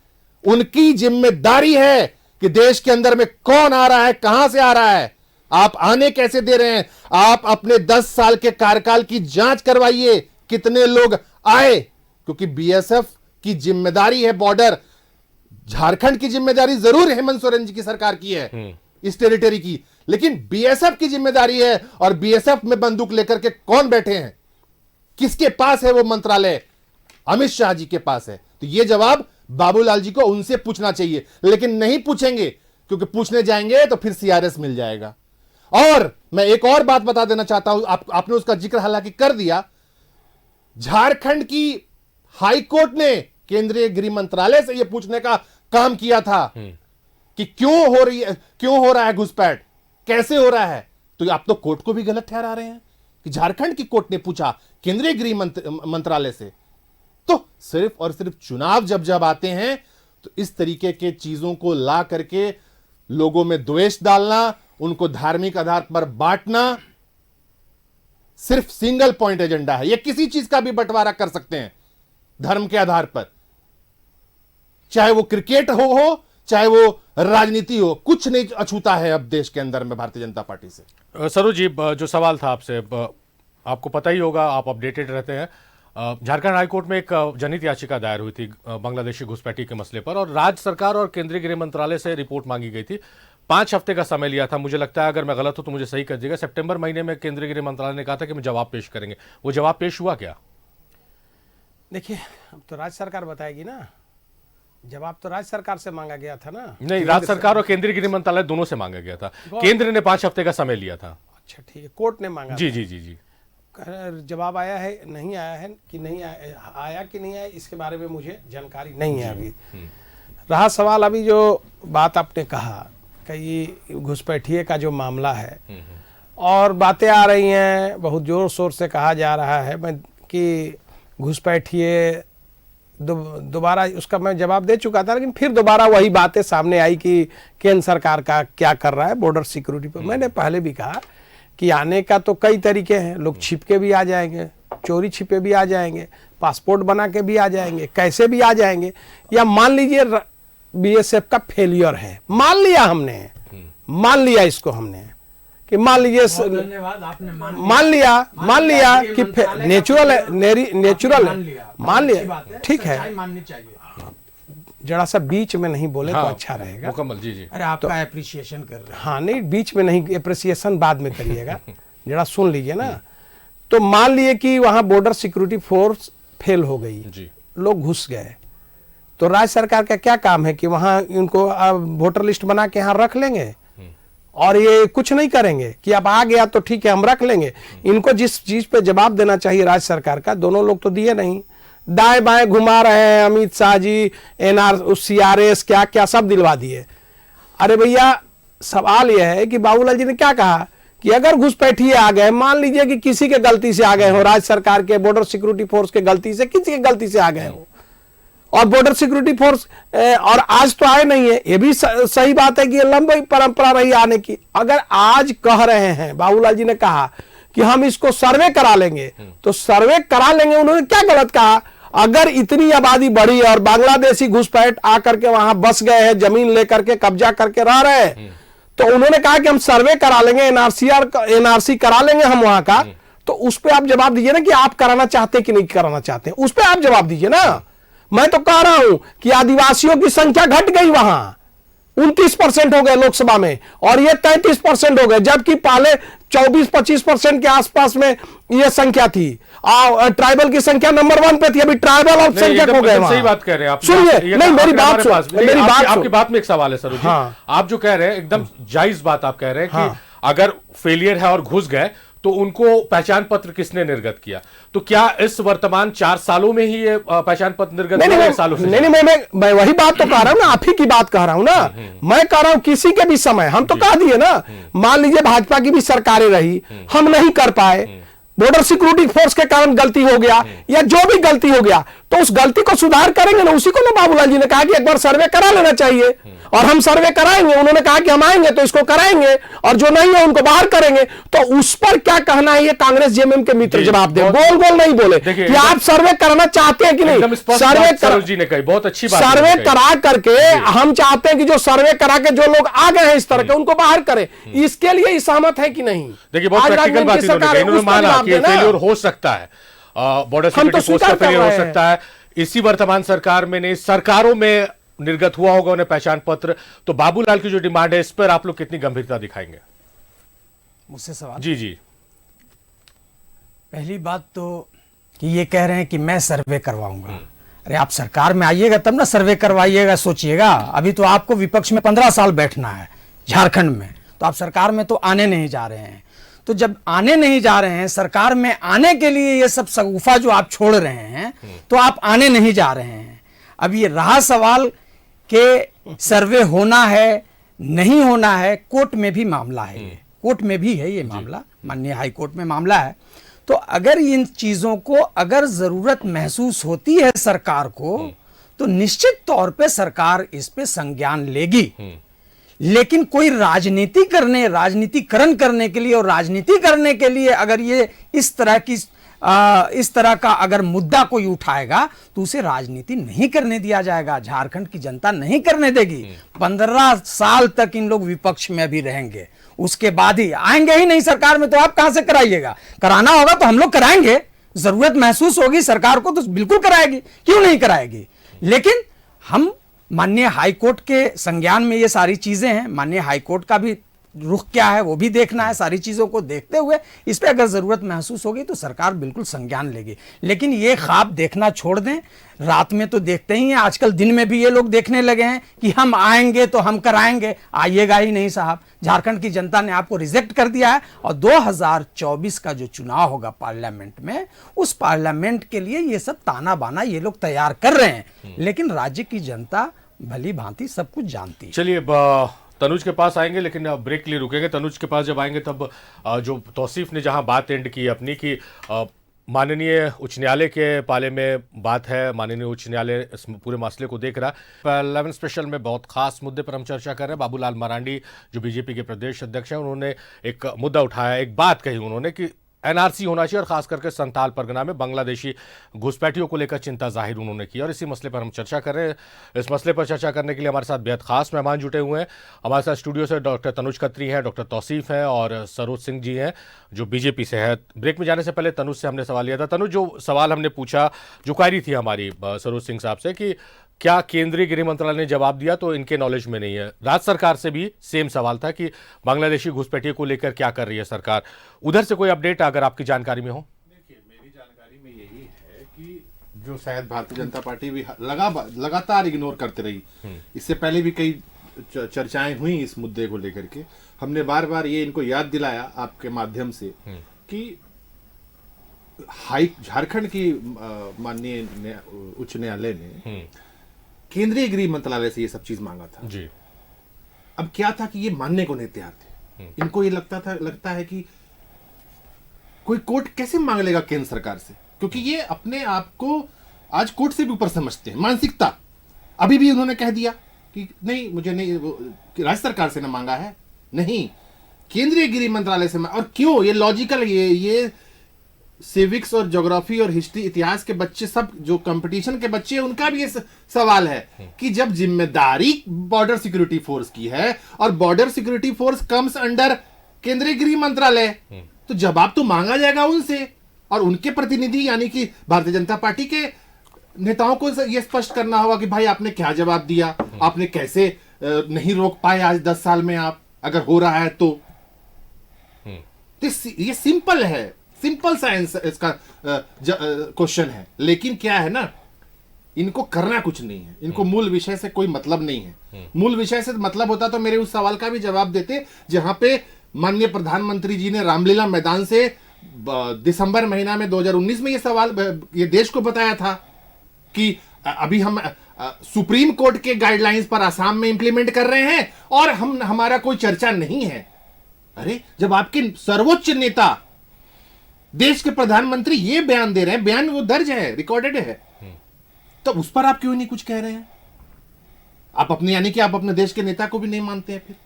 J: उनकी जिम्मेदारी है कि देश के अंदर में कौन आ रहा है, कहां से आ रहा है, आप आने कैसे दे रहे हैं। आप अपने 10 साल के कार्यकाल की जांच करवाइए, कितने लोग आए, क्योंकि BSF की जिम्मेदारी है बॉर्डर। झारखंड की जिम्मेदारी जरूर हेमंत सोरेन जी की सरकार की है इस टेरिटरी की, लेकिन BSF की जिम्मेदारी है। और BSF में बंदूक लेकर के कौन बैठे हैं, किसके पास है वो मंत्रालय? अमित शाह जी के पास है। तो ये जवाब बाबूलाल जी को उनसे पूछना चाहिए, लेकिन नहीं पूछेंगे, क्योंकि पूछने जाएंगे तो फिर CRS मिल जाएगा। और मैं एक और बात बता देना चाहता हूं, आपने उसका जिक्र हालांकि कर दिया। झारखंड की हाई कोर्ट ने केंद्रीय गृह मंत्रालय से यह पूछने का काम किया था कि क्यों हो रहा है घुसपैठ, कैसे हो रहा है। तो आप तो कोर्ट को भी गलत ठहरा रहे हैं कि झारखंड की कोर्ट ने पूछा केंद्रीय गृह मंत्रालय से। तो सिर्फ और सिर्फ चुनाव जब आते हैं तो इस तरीके के चीजों को ला करके लोगों में द्वेष डालना, उनको धार्मिक आधार पर बांटना सिर्फ सिंगल पॉइंट एजेंडा है। ये किसी चीज का भी बंटवारा कर सकते हैं धर्म के आधार पर, चाहे वो क्रिकेट हो चाहे वो राजनीति हो, कुछ नहीं अछूता है अब देश के अंदर में भारतीय जनता पार्टी से।
A: सरोज जी, जो सवाल था आपसे, आपको पता ही होगा, आप अपडेटेड रहते हैं, झारखंड हाईकोर्ट में एक जनहित याचिका दायर हुई थी बांग्लादेशी घुसपैठी के मसले पर, और राज्य सरकार और केंद्रीय गृह मंत्रालय से रिपोर्ट मांगी गई थी। 5 हफ्ते का समय लिया था। मुझे लगता है, अगर मैं गलत हूं तो मुझे सही कर दीजिएगा, सितंबर महीने में केंद्रीय गृह मंत्रालय ने कहा था कि हम जवाब पेश करेंगे। वो जवाब पेश हुआ क्या?
G: देखिए, अब तो राज्य सरकार बताएगी ना, जवाब तो राज्य सरकार से मांगा गया था ना।
A: नहीं, राज्य सरकार और केंद्रीय गृह मंत्रालय दोनों से मांगा गया था। केंद्र ने 5 हफ्ते का समय लिया था।
G: अच्छा, ठीक है, कोर्ट ने मांगा।
A: जी जी जी जी।
G: जवाब आया है, नहीं आया है कि नहीं आया कि नहीं आया, इसके बारे में मुझे जानकारी नहीं है अभी। रहा सवाल अभी जो बात आपने कहा कि घुसपैठिए का जो मामला है, और बातें आ रही हैं, बहुत जोर शोर से कहा जा रहा है कि घुसपैठिए दोबारा, उसका मैं जवाब दे चुका था, लेकिन फिर दोबारा वही बातें सामने आई कि केंद्र सरकार का क्या कर रहा है बॉर्डर सिक्योरिटी पर। मैंने पहले भी कहा कि आने का तो कई तरीके हैं, लोग छिप के भी आ जाएंगे, चोरी छिपे भी आ जाएंगे, पासपोर्ट बना के भी आ जाएंगे, कैसे भी आ जाएंगे, या मान लीजिए बीएसएफ का फेलियर है, मान लिया हमने, मान लिया इसको हमने कि मान लीजिए, मान लिया कि नेचुरल है, नेचुरल है, मान लिया, ठीक है, जरा सा बीच में नहीं बोले
A: हाँ,
G: तो अच्छा रहेगा।
A: मुकम्मल। जी जी।
I: अरे आपका एप्रिसिएशन कर रहे हैं।
G: हाँ, नहीं, बीच में नहीं, एप्रिसिएशन बाद में करिएगा, जरा सुन लीजिए ना। तो मान लिए कि वहां बॉर्डर सिक्योरिटी फोर्स फेल हो गई
A: जी,
G: लोग घुस गए, तो राज्य सरकार का क्या काम है कि वहां इनको वोटर लिस्ट बना के यहाँ रख लेंगे और ये कुछ नहीं करेंगे कि अब आ गया तो ठीक है हम रख लेंगे। इनको जिस चीज पे जवाब देना चाहिए राज्य सरकार का, दोनों लोग तो दिए नहीं, दाएं बाएं घुमा रहे हैं। अमित शाह जी CRS क्या क्या सब दिलवा दिए। अरे भैया, सवाल यह है कि बाबूलाल जी ने क्या कहा कि अगर घुसपैठिए आ गए, मान लीजिए कि किसी के गलती से आ गए हो, राज्य सरकार के बॉर्डर सिक्योरिटी फोर्स के गलती से, किसी के गलती से आ गए हो, और बॉर्डर सिक्योरिटी फोर्स और आज तो आए नहीं है, ये भी सही बात है कि ये लंबी परंपरा रही आने की। अगर आज कह रहे हैं, बाबूलाल जी ने कहा कि हम इसको सर्वे करा लेंगे, तो सर्वे करा लेंगे, उन्होंने क्या गलत कहा? अगर इतनी आबादी बढ़ी है और बांग्लादेशी घुसपैठ आकर के वहां बस गए हैं, जमीन लेकर के कब्जा करके रह रहे हैं, तो उन्होंने कहा कि हम सर्वे करा लेंगे, एनआरसी करा लेंगे हम वहां का। तो उस पर आप जवाब दीजिए ना कि आप कराना चाहते हैं कि नहीं कराना चाहते हैं, उस पर आप जवाब दीजिए ना। मैं तो कह रहा हूं कि आदिवासियों की संख्या घट गई, वहां 29% हो गए लोकसभा में, और ये 33% हो गए, जबकि पहले 24-25% के आसपास में ये संख्या थी। ट्राइबल की संख्या नंबर 1 पे थी, अभी ट्राइबल और संख्या हो गए।
A: सही बात कह रहे हैं आप।
G: सुनिए, नहीं मेरी बात,
A: आपकी बात में एक सवाल है सरोज जी। आप जो कह रहे हैं एकदम जायज बात आप कह रहे हैं कि अगर फेलियर है और घुस गए तो उनको पहचान पत्र किसने निर्गत किया? तो क्या इस वर्तमान 4 सालों में ही ये पहचान पत्र निर्गत
G: नहीं,
A: सालों से?
G: नहीं, मैं वही बात तो कह रहा हूं ना, आप ही की बात कह रहा हूं ना। मैं कह रहा हूं किसी के भी समय, हम तो कह दिए ना, मान लीजिए भाजपा की भी सरकारें रही, हम नहीं कर पाए, बॉर्डर सिक्योरिटी फोर्स के कारण गलती हो गया, या जो भी गलती हो गया, तो उस गलती को सुधार करेंगे ना। उसी को ना बाबूलाल जी ने कहा कि एक बार सर्वे करा लेना चाहिए, और हम सर्वे कराएंगे। उन्होंने कहा कि हम आएंगे तो इसको कराएंगे, और जो नहीं है उनको बाहर करेंगे। तो उस पर क्या कहना है, ये कांग्रेस जेएमएम के मित्र जवाब दे, गोल गोल नहीं बोले कि आप सर्वे करना चाहते हैं कि नहीं। सर्वे
A: जी ने कही, बहुत अच्छी बात,
G: सर्वे करा करके हम चाहते हैं कि जो सर्वे करा के जो लोग आ गए हैं इस तरह के, उनको बाहर करें। इसके लिए सहमत है कि नहीं?
A: देखिए, बहुत प्रैक्टिकल बात इन्होंने माना कि फेलियर हो सकता है, बॉर्डर सिक्योरिटी फोर्स का फेलियर हो सकता है। इसी वर्तमान सरकार में नहीं, सरकारों में निर्गत हुआ होगा उन्हें पहचान पत्र। तो बाबूलाल की जो डिमांड है, इस पर आप लोग कितनी गंभीरता दिखाएंगे?
I: मुझसे सवाल?
A: जी जी।
I: पहली बात तो कि ये कह रहे हैं कि मैं सर्वे करवाऊंगा। अरे आप सरकार में आइएगा तब ना सर्वे करवाइएगा, सोचिएगा। अभी तो आपको विपक्ष में 15 साल बैठना है झारखंड में, तो आप सरकार में तो आने नहीं जा रहे हैं। तो जब आने नहीं जा रहे हैं, सरकार में आने के लिए ये सब शगुफा जो आप छोड़ रहे हैं, तो आप आने नहीं जा रहे हैं। अब ये रहा सवाल कि सर्वे होना है नहीं होना है, कोर्ट में भी मामला है, कोर्ट में भी है ये मामला, माननीय हाई कोर्ट में मामला है। तो अगर इन चीजों को अगर जरूरत महसूस होती है सरकार को, तो निश्चित तौर पे सरकार इस पे संज्ञान लेगी। लेकिन कोई राजनीतिकरण करने के लिए और राजनीति करने के लिए अगर ये इस तरह का अगर मुद्दा कोई उठाएगा तो उसे राजनीति नहीं करने दिया जाएगा। झारखंड की जनता नहीं करने देगी। 15 साल तक इन लोग विपक्ष में भी रहेंगे, उसके बाद ही आएंगे ही नहीं सरकार में, तो आप कहां से कराइएगा? कराना होगा तो हम लोग कराएंगे, जरूरत महसूस होगी सरकार को तो बिल्कुल कराएगी, क्यों नहीं कराएगी। लेकिन हम माननीय हाईकोर्ट के संज्ञान में ये सारी चीजें हैं, माननीय हाईकोर्ट का भी रुख क्या है वो भी देखना है। सारी चीजों को देखते हुए इस पे अगर जरूरत महसूस होगी तो सरकार बिल्कुल संज्ञान लेगी। लेकिन ये ख्वाब देखना छोड़ दें, रात में तो देखते ही हैं, आजकल दिन में भी ये लोग देखने लगे हैं कि हम आएंगे तो हम कराएंगे। आइएगा ही नहीं साहब, झारखंड की जनता ने आपको रिजेक्ट कर दिया है। और 2024 का जो चुनाव होगा पार्लियामेंट में, उस पार्लियामेंट के लिए ये सब ताना बाना ये लोग तैयार कर रहे हैं, लेकिन राज्य की जनता भली भांति सब कुछ जानती है।
A: चलिए तनुज के पास आएंगे, लेकिन ब्रेक के लिए रुकेंगे। तनुज के पास जब आएंगे तब जो तौसीफ ने जहां बात एंड की अपनी कि माननीय उच्च न्यायालय के पाले में बात है, माननीय उच्च न्यायालय इस पूरे मसले को देख रहा है। 11 स्पेशल में बहुत खास मुद्दे पर हम चर्चा कर रहे हैं। बाबूलाल मरांडी जो बीजेपी के प्रदेश अध्यक्ष हैं, उन्होंने एक मुद्दा उठाया, एक बात कही उन्होंने कि एनआरसी होना चाहिए और खास करके संताल परगना में बांग्लादेशी घुसपैठियों को लेकर चिंता जाहिर उन्होंने की। और इसी मसले पर हम चर्चा कर रहे हैं। इस मसले पर चर्चा करने के लिए हमारे साथ बेहद खास मेहमान जुटे हुए हैं। हमारे साथ स्टूडियो से डॉक्टर तनुज खत्री हैं, डॉक्टर तौसीफ हैं और सरोज सिंह जी हैं जो बीजेपी से है। ब्रेक में जाने से पहले तनुज से हमने सवाल लिया था। तनुज, जो सवाल हमने पूछा, जो क्वारी थी हमारी सरोज सिंह साहब से कि क्या केंद्रीय गृह मंत्रालय ने जवाब दिया, तो इनके नॉलेज में नहीं है। राज्य सरकार से भी सेम सवाल था कि बांग्लादेशी घुसपैठियों को लेकर क्या कर रही है सरकार। उधर से कोई अपडेट अगर आपकी जानकारी में हो?
J: देखिए, मेरी जानकारी में यही है कि जो शायद भारतीय जनता पार्टी भी लगातार इग्नोर करते रही। इससे पहले भी कई चर्चाएं हुई इस मुद्दे को लेकर के। हमने बार बार ये इनको याद दिलाया आपके माध्यम से कि झारखंड की माननीय उच्च न्यायालय ने केंद्रीय गृह मंत्रालय से ये सब चीज मांगा था
A: जी।
J: अब क्या था कि ये मानने को नहीं तैयार थे। इनको ये लगता है कि कोई कोर्ट कैसे मांग लेगा केंद्र सरकार से, क्योंकि ये अपने आप को आज कोर्ट से भी ऊपर समझते हैं। मानसिकता अभी भी उन्होंने कह दिया कि नहीं, मुझे नहीं, राज्य सरकार से ना मांगा है, नहीं, केंद्रीय गृह मंत्रालय से। और क्यों? ये लॉजिकल, ये सिविक्स और ज्योग्राफी और हिस्ट्री, इतिहास के बच्चे, सब जो कंपटीशन के बच्चे हैं, उनका भी ये सवाल है कि जब जिम्मेदारी बॉर्डर सिक्योरिटी फोर्स की है और border security force comes under केंद्रीय गृह मंत्रालय, तो जवाब तो मांगा जाएगा उनसे। और उनके प्रतिनिधि यानी कि भारतीय जनता पार्टी के नेताओं को यह स्पष्ट करना होगा कि भाई आपने क्या जवाब दिया, आपने कैसे नहीं रोक पाए आज 10 साल में, आप अगर हो रहा है तो। ये सिंपल है, सिंपल साइंस इसका क्वेश्चन है। लेकिन क्या है ना, इनको करना कुछ नहीं है, इनको मूल विषय से कोई मतलब नहीं है। मूल विषय से मतलब होता तो मेरे उस सवाल का भी जवाब देते जहां पे माननीय प्रधानमंत्री जी ने रामलीला मैदान से दिसंबर महीना में 2019 में ये देश को बताया था कि अभी हम सुप्रीम कोर्ट के गाइडलाइंस पर आसाम में इंप्लीमेंट कर रहे हैं और हमारा कोई चर्चा नहीं है। अरे, जब आपके सर्वोच्च नेता देश के प्रधानमंत्री ये बयान दे रहे हैं, बयान वो दर्ज है, रिकॉर्डेड है, तो उस पर आप क्यों नहीं कुछ कह रहे हैं? आप अपने, यानी कि आप अपने देश के नेता को भी नहीं मानते हैं, फिर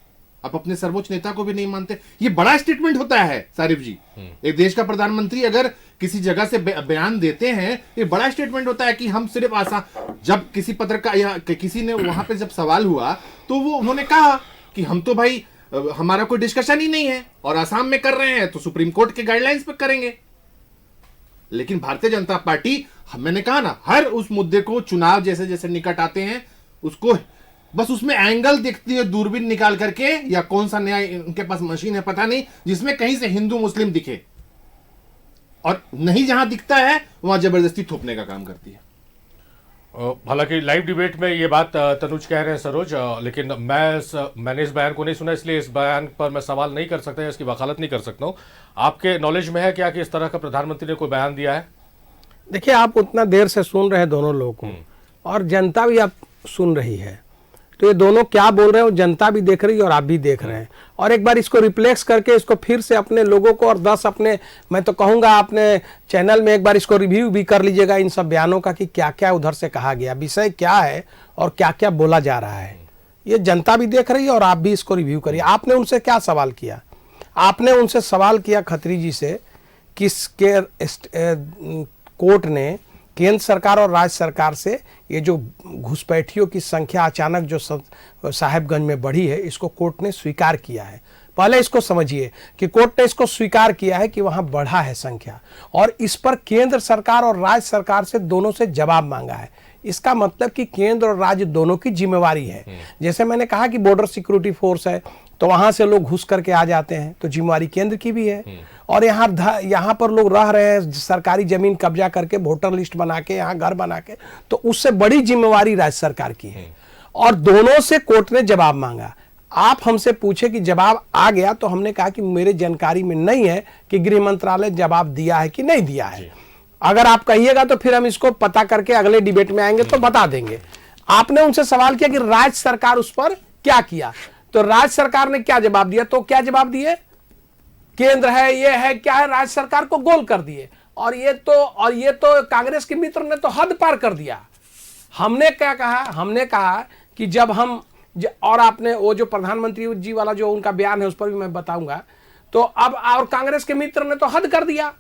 J: आप अपने सर्वोच्च नेता को भी नहीं मानते। ये बड़ा स्टेटमेंट होता है सारिफ जी। एक देश का प्रधानमंत्री अगर किसी जगह से बयान देते हैं, ये बड़ा स्टेटमेंट होता है कि हम सिर्फ जब किसी पत्रकार या किसी ने वहां पे जब सवाल हुआ तो वो उन्होंने कहा कि हम तो भाई हमारा कोई डिस्कशन ही नहीं है और आसाम में कर रहे हैं तो सुप्रीम कोर्ट के गाइडलाइंस पर करेंगे। लेकिन भारतीय जनता पार्टी, मैंने कहा ना, हर उस मुद्दे को चुनाव जैसे जैसे निकट आते हैं उसको बस उसमें एंगल देखती है दूरबीन निकाल करके, या कौन सा नया उनके पास मशीन है पता नहीं, जिसमें कहीं से हिंदू मुस्लिम दिखे, और नहीं जहां दिखता है वहां जबरदस्ती थोपने का काम करती है।
A: हालांकि लाइव डिबेट में ये बात तनुज कह रहे हैं सरोज, लेकिन मैंने इस बयान को नहीं सुना, इसलिए इस बयान पर मैं सवाल नहीं कर सकता, इसकी वकालत नहीं कर सकता हूँ। आपके नॉलेज में है क्या कि इस तरह का प्रधानमंत्री ने कोई बयान दिया है?
G: देखिए, आप उतना देर से सुन रहे हैं दोनों लोगों को, और जनता भी आप सुन रही है, तो ये दोनों क्या बोल रहे हैं वो जनता भी देख रही है और आप भी देख रहे हैं। और एक बार इसको रिप्लेक्स करके इसको फिर से अपने लोगों को और 10 अपने, मैं तो कहूँगा अपने चैनल में एक बार इसको रिव्यू भी कर लीजिएगा इन सब बयानों का कि क्या क्या उधर से कहा गया, विषय क्या है और क्या क्या बोला जा रहा है। ये जनता भी देख रही है और आप भी इसको रिव्यू करिए। आपने उनसे क्या सवाल किया? आपने उनसे सवाल किया खत्री जी से कि कोर्ट ने केंद्र सरकार और राज्य सरकार से ये जो घुसपैठियों की संख्या अचानक जो साहेबगंज में बढ़ी है, इसको कोर्ट ने स्वीकार किया है। पहले इसको समझिए कि कोर्ट ने इसको स्वीकार किया है कि वहां बढ़ा है संख्या, और इस पर केंद्र सरकार और राज्य सरकार से दोनों से जवाब मांगा है। इसका मतलब कि केंद्र और राज्य दोनों की जिम्मेवारी है। जैसे मैंने कहा कि बॉर्डर सिक्योरिटी फोर्स है, तो वहां से लोग घुस करके आ जाते हैं, तो जिम्मेवारी केंद्र की भी है। और यहाँ पर लोग रह रहे हैं, सरकारी जमीन कब्जा करके, वोटर लिस्ट बना के, यहाँ घर बना के, तो उससे बड़ी जिम्मेवारी राज्य सरकार की है। और दोनों से कोर्ट ने जवाब मांगा। आप हमसे पूछे कि जवाब आ गया, तो हमने कहा कि मेरे जानकारी में नहीं है कि गृह मंत्रालय जवाब दिया है कि नहीं दिया है। अगर आप कहिएगा तो फिर हम इसको पता करके अगले डिबेट में आएंगे तो बता देंगे। आपने उनसे सवाल किया कि राज्य सरकार उस पर क्या किया, तो राज्य सरकार ने क्या जवाब दिया? तो क्या जवाब दिए? केंद्र है, ये है, क्या है, राज्य सरकार को गोल कर दिए। और ये तो कांग्रेस के मित्र ने तो हद पार कर दिया। हमने क्या कहा? हमने कहा कि जब हम और आपने वो जो प्रधानमंत्री जी वाला जो उनका बयान है उस पर भी मैं बताऊंगा। तो अब और कांग्रेस के मित्र ने तो हद कर दिया।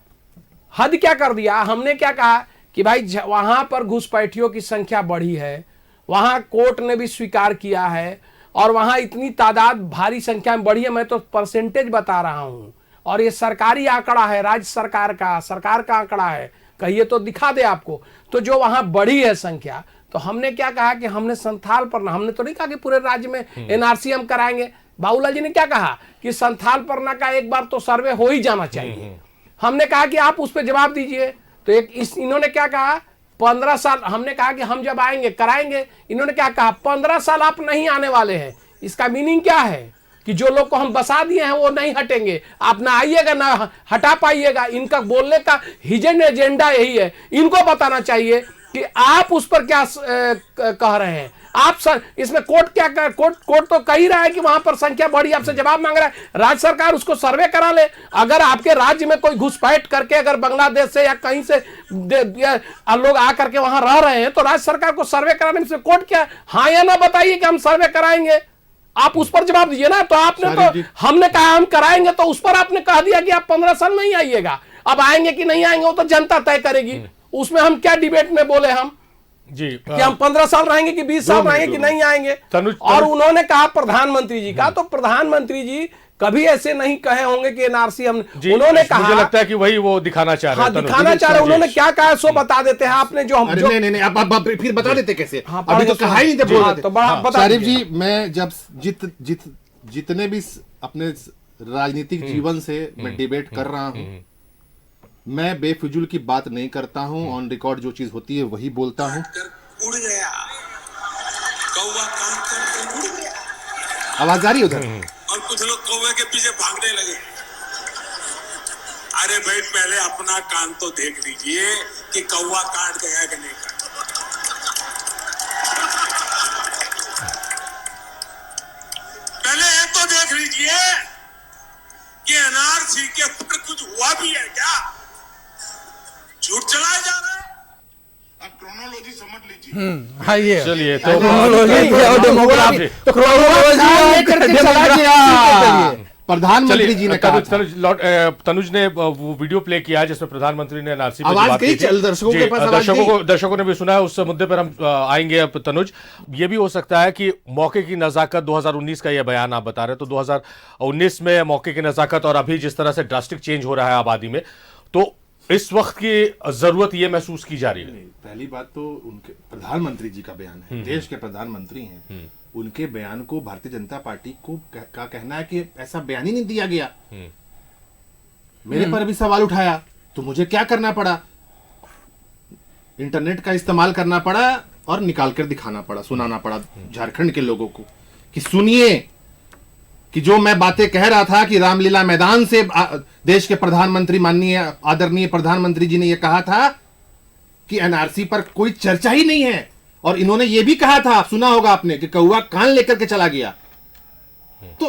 G: हद क्या कर दिया? हमने क्या कहा कि भाई वहां पर घुसपैठियों की संख्या बढ़ी है, वहां कोर्ट ने भी स्वीकार किया है, और वहां इतनी तादाद भारी संख्या में बढ़ी है। मैं तो परसेंटेज बता रहा हूं, और ये सरकारी आंकड़ा है, राज्य सरकार का आंकड़ा है, कहिए तो दिखा दे आपको। तो जो वहां बढ़ी है संख्या, तो हमने क्या कहा कि हमने संथाल परना, हमने तो नहीं कहा कि पूरे राज्य में एनआरसी हम कराएंगे। बाबूलाल जी ने क्या कहा कि संथाल परना का एक बार तो सर्वे हो ही जाना चाहिए। हमने कहा कि आप उस पर जवाब दीजिए। तो इन्होंने क्या कहा? 15 साल। हमने कहा कि हम जब आएंगे कराएंगे। इन्होंने क्या कहा? 15 साल आप नहीं आने वाले हैं। इसका मीनिंग क्या है? कि जो लोग को हम बसा दिए हैं वो नहीं हटेंगे, आप ना आइएगा ना हटा पाइएगा। इनका बोलने का हिडन एजेंडा यही है। इनको बताना चाहिए कि आप उस पर क्या कह रहे हैं। आप सर इसमें कोर्ट क्या कर, कोर्ट तो कह ही रहा है कि वहां पर संख्या बढ़ी, आपसे जवाब मांग रहा है। राज्य सरकार उसको सर्वे करा ले। अगर आपके राज्य में कोई घुसपैठ करके अगर बांग्लादेश से या कहीं से लोग आकर के वहां रह रहे हैं, तो राज्य सरकार को सर्वे कराने से कोर्ट क्या हाँ या ना बताइए कि हम सर्वे कराएंगे। आप उस पर जवाब दीजिए ना। तो आपने तो हमने कहा हम कराएंगे, तो उस पर आपने कह दिया कि आप 15 साल नहीं आइएगा। अब आएंगे कि नहीं आएंगे वो तो जनता तय करेगी। उसमें हम क्या डिबेट में बोले हम
A: जी
G: कि हम 15 साल रहेंगे कि 20 साल रहेंगे कि नहीं आएंगे। और उन्होंने कहा प्रधानमंत्री जी का, तो प्रधानमंत्री जी कभी ऐसे नहीं कहे होंगे कि एनआरसी हम, उन्होंने कहा,
A: मुझे लगता है कि वही वो दिखाना चाह रहे हैं।
G: दिखाना चाह रहे हैं। उन्होंने क्या कहा सो बता देते हैं। आपने जो हम
J: नहीं आप फिर बता देते कैसे? अभी तो कहा ही नहीं थे।
G: तो
J: शारिफ जी, मैं जब जितने भी अपने राजनीतिक जीवन से मैं डिबेट कर रहा हूं, मैं बेफिजूल की बात नहीं करता हूं। ऑन रिकॉर्ड जो चीज होती है वही बोलता हूं।
K: उड़ गया कौवा, कान कर उड़ गया।
J: आवाज आ रही है उधर?
K: और कुछ लोग कौवे के पीछे भागने लगे। अरे भाई पहले अपना कान तो देख लीजिए कि कौवा काट गया कि नहीं काट। पहले ये तो देख लीजिए कि एनआरसी के ऊपर कुछ हुआ भी है क्या? झूठ चलाया जा रहा है। अब क्रोनोलॉजी समझ लीजिए।
G: हाँ ये
A: चलिए
J: प्रधानमंत्री जी ने कहा,
A: तनुज ने वो वीडियो प्ले किया जिसमें प्रधानमंत्री ने एनआरसी पे
J: आवाज
A: बात
J: गई,
A: की थी।
J: दर्शकों के पास आवाज गई।
A: दर्शकों ने भी सुना है। उस मुद्दे पर हम आएंगे। अब तनुज, ये भी हो सकता है कि मौके की नजाकत 2019 का ये बयान आप बता रहे, तो 2019 में मौके की नजाकत और अभी जिस तरह से ड्रास्टिक चेंज हो रहा है आबादी में, तो इस वक्त की जरूरत ये महसूस की जा रही है।
J: पहली बात तो उनके प्रधानमंत्री जी का बयान है, देश के प्रधानमंत्री हैं, उनके बयान को भारतीय जनता पार्टी को का कहना है कि ऐसा बयान ही नहीं दिया गया। मेरे पर भी सवाल उठाया तो मुझे क्या करना पड़ा? इंटरनेट का इस्तेमाल करना पड़ा और निकाल कर दिखाना पड़ा, सुनाना पड़ा झारखंड के लोगों को कि सुनिए कि जो मैं बातें कह रहा था कि रामलीला मैदान से देश के प्रधानमंत्री माननीय आदरणीय प्रधानमंत्री जी ने यह कहा था कि एनआरसी पर कोई चर्चा ही नहीं है। और इन्होंने यह भी कहा था, सुना होगा आपने, कि कौवा कान लेकर के चला गया। तो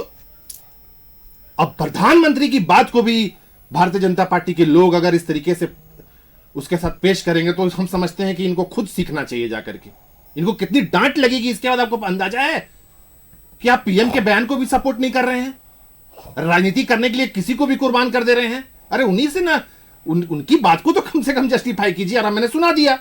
J: अब प्रधानमंत्री की बात को भी भारतीय जनता पार्टी के लोग अगर इस तरीके से उसके साथ पेश करेंगे तो हम समझते हैं कि इनको खुद सीखना चाहिए जाकर के। इनको कितनी डांट लगेगी इसके बाद आपको अंदाजा है? कि आप पीएम के बयान को भी सपोर्ट नहीं कर रहे हैं, राजनीति करने के लिए किसी को भी कुर्बान कर दे रहे हैं। अरे उन्हीं से ना उनकी बात को तो कम से कम जस्टिफाई कीजिए। और मैंने सुना दिया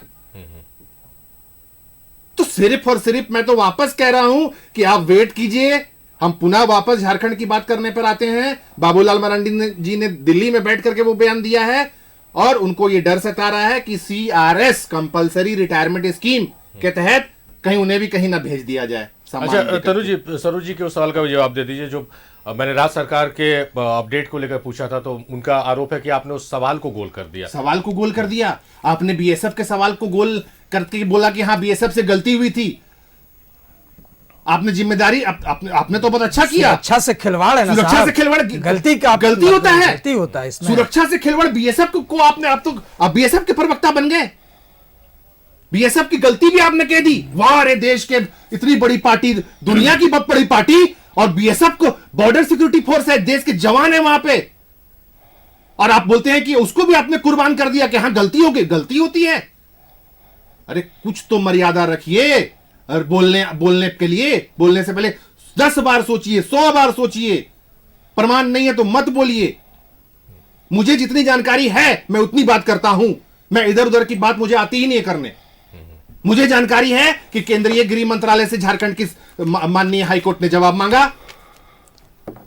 J: तो सिर्फ और सिर्फ मैं तो वापस कह रहा हूं कि आप वेट कीजिए, हम पुनः वापस झारखंड की बात करने पर आते हैं। बाबूलाल मरांडी जी ने दिल्ली में बैठ करके वो बयान दिया है और उनको ये डर सता रहा है कि सीआरएस कंपलसरी रिटायरमेंट स्कीम के तहत कहीं उन्हें भी कहीं ना भेज दिया जाए।
A: अच्छा सरोज जी के उस सवाल का भी जवाब दे दीजिए। जो मैंने राज्य सरकार के अपडेट को लेकर पूछा था तो उनका आरोप है कि आपने उस सवाल को गोल कर दिया।
J: सवाल को गोल कर दिया आपने, बीएसएफ के सवाल को गोल करके बोला कि हाँ बीएसएफ से गलती हुई थी। आपने जिम्मेदारी आपने तो बहुत अच्छा किया।
G: सुरक्षा से खिलवाड़ है ना,
J: सुरक्षा से खिलवाड़
G: गलती का
J: गलती होता है,
G: गलती होता है इसमें।
J: सुरक्षा से खिलवाड़ बीएसएफ को आपने, आप बीएसएफ के प्रवक्ता बन गए, बीएसएफ की गलती भी आपने कह दी। वाह रे देश के इतनी बड़ी पार्टी, दुनिया की बहुत बड़ी पार्टी, और बीएसएफ को बॉर्डर सिक्योरिटी फोर्स है, देश के जवान है वहां पे, और आप बोलते हैं कि उसको भी आपने कुर्बान कर दिया कि हाँ गलती हो गई। गलती होती है, अरे कुछ तो मर्यादा रखिए। और बोलने के लिए बोलने से पहले 10 बार सोचिए, 100 बार सोचिए। प्रमाण नहीं है तो मत बोलिए। मुझे जितनी जानकारी है मैं उतनी बात करता हूं, मैं इधर उधर की बात मुझे आती ही नहीं है करने। मुझे जानकारी है कि केंद्रीय गृह मंत्रालय से झारखंड की माननीय हाईकोर्ट ने जवाब मांगा,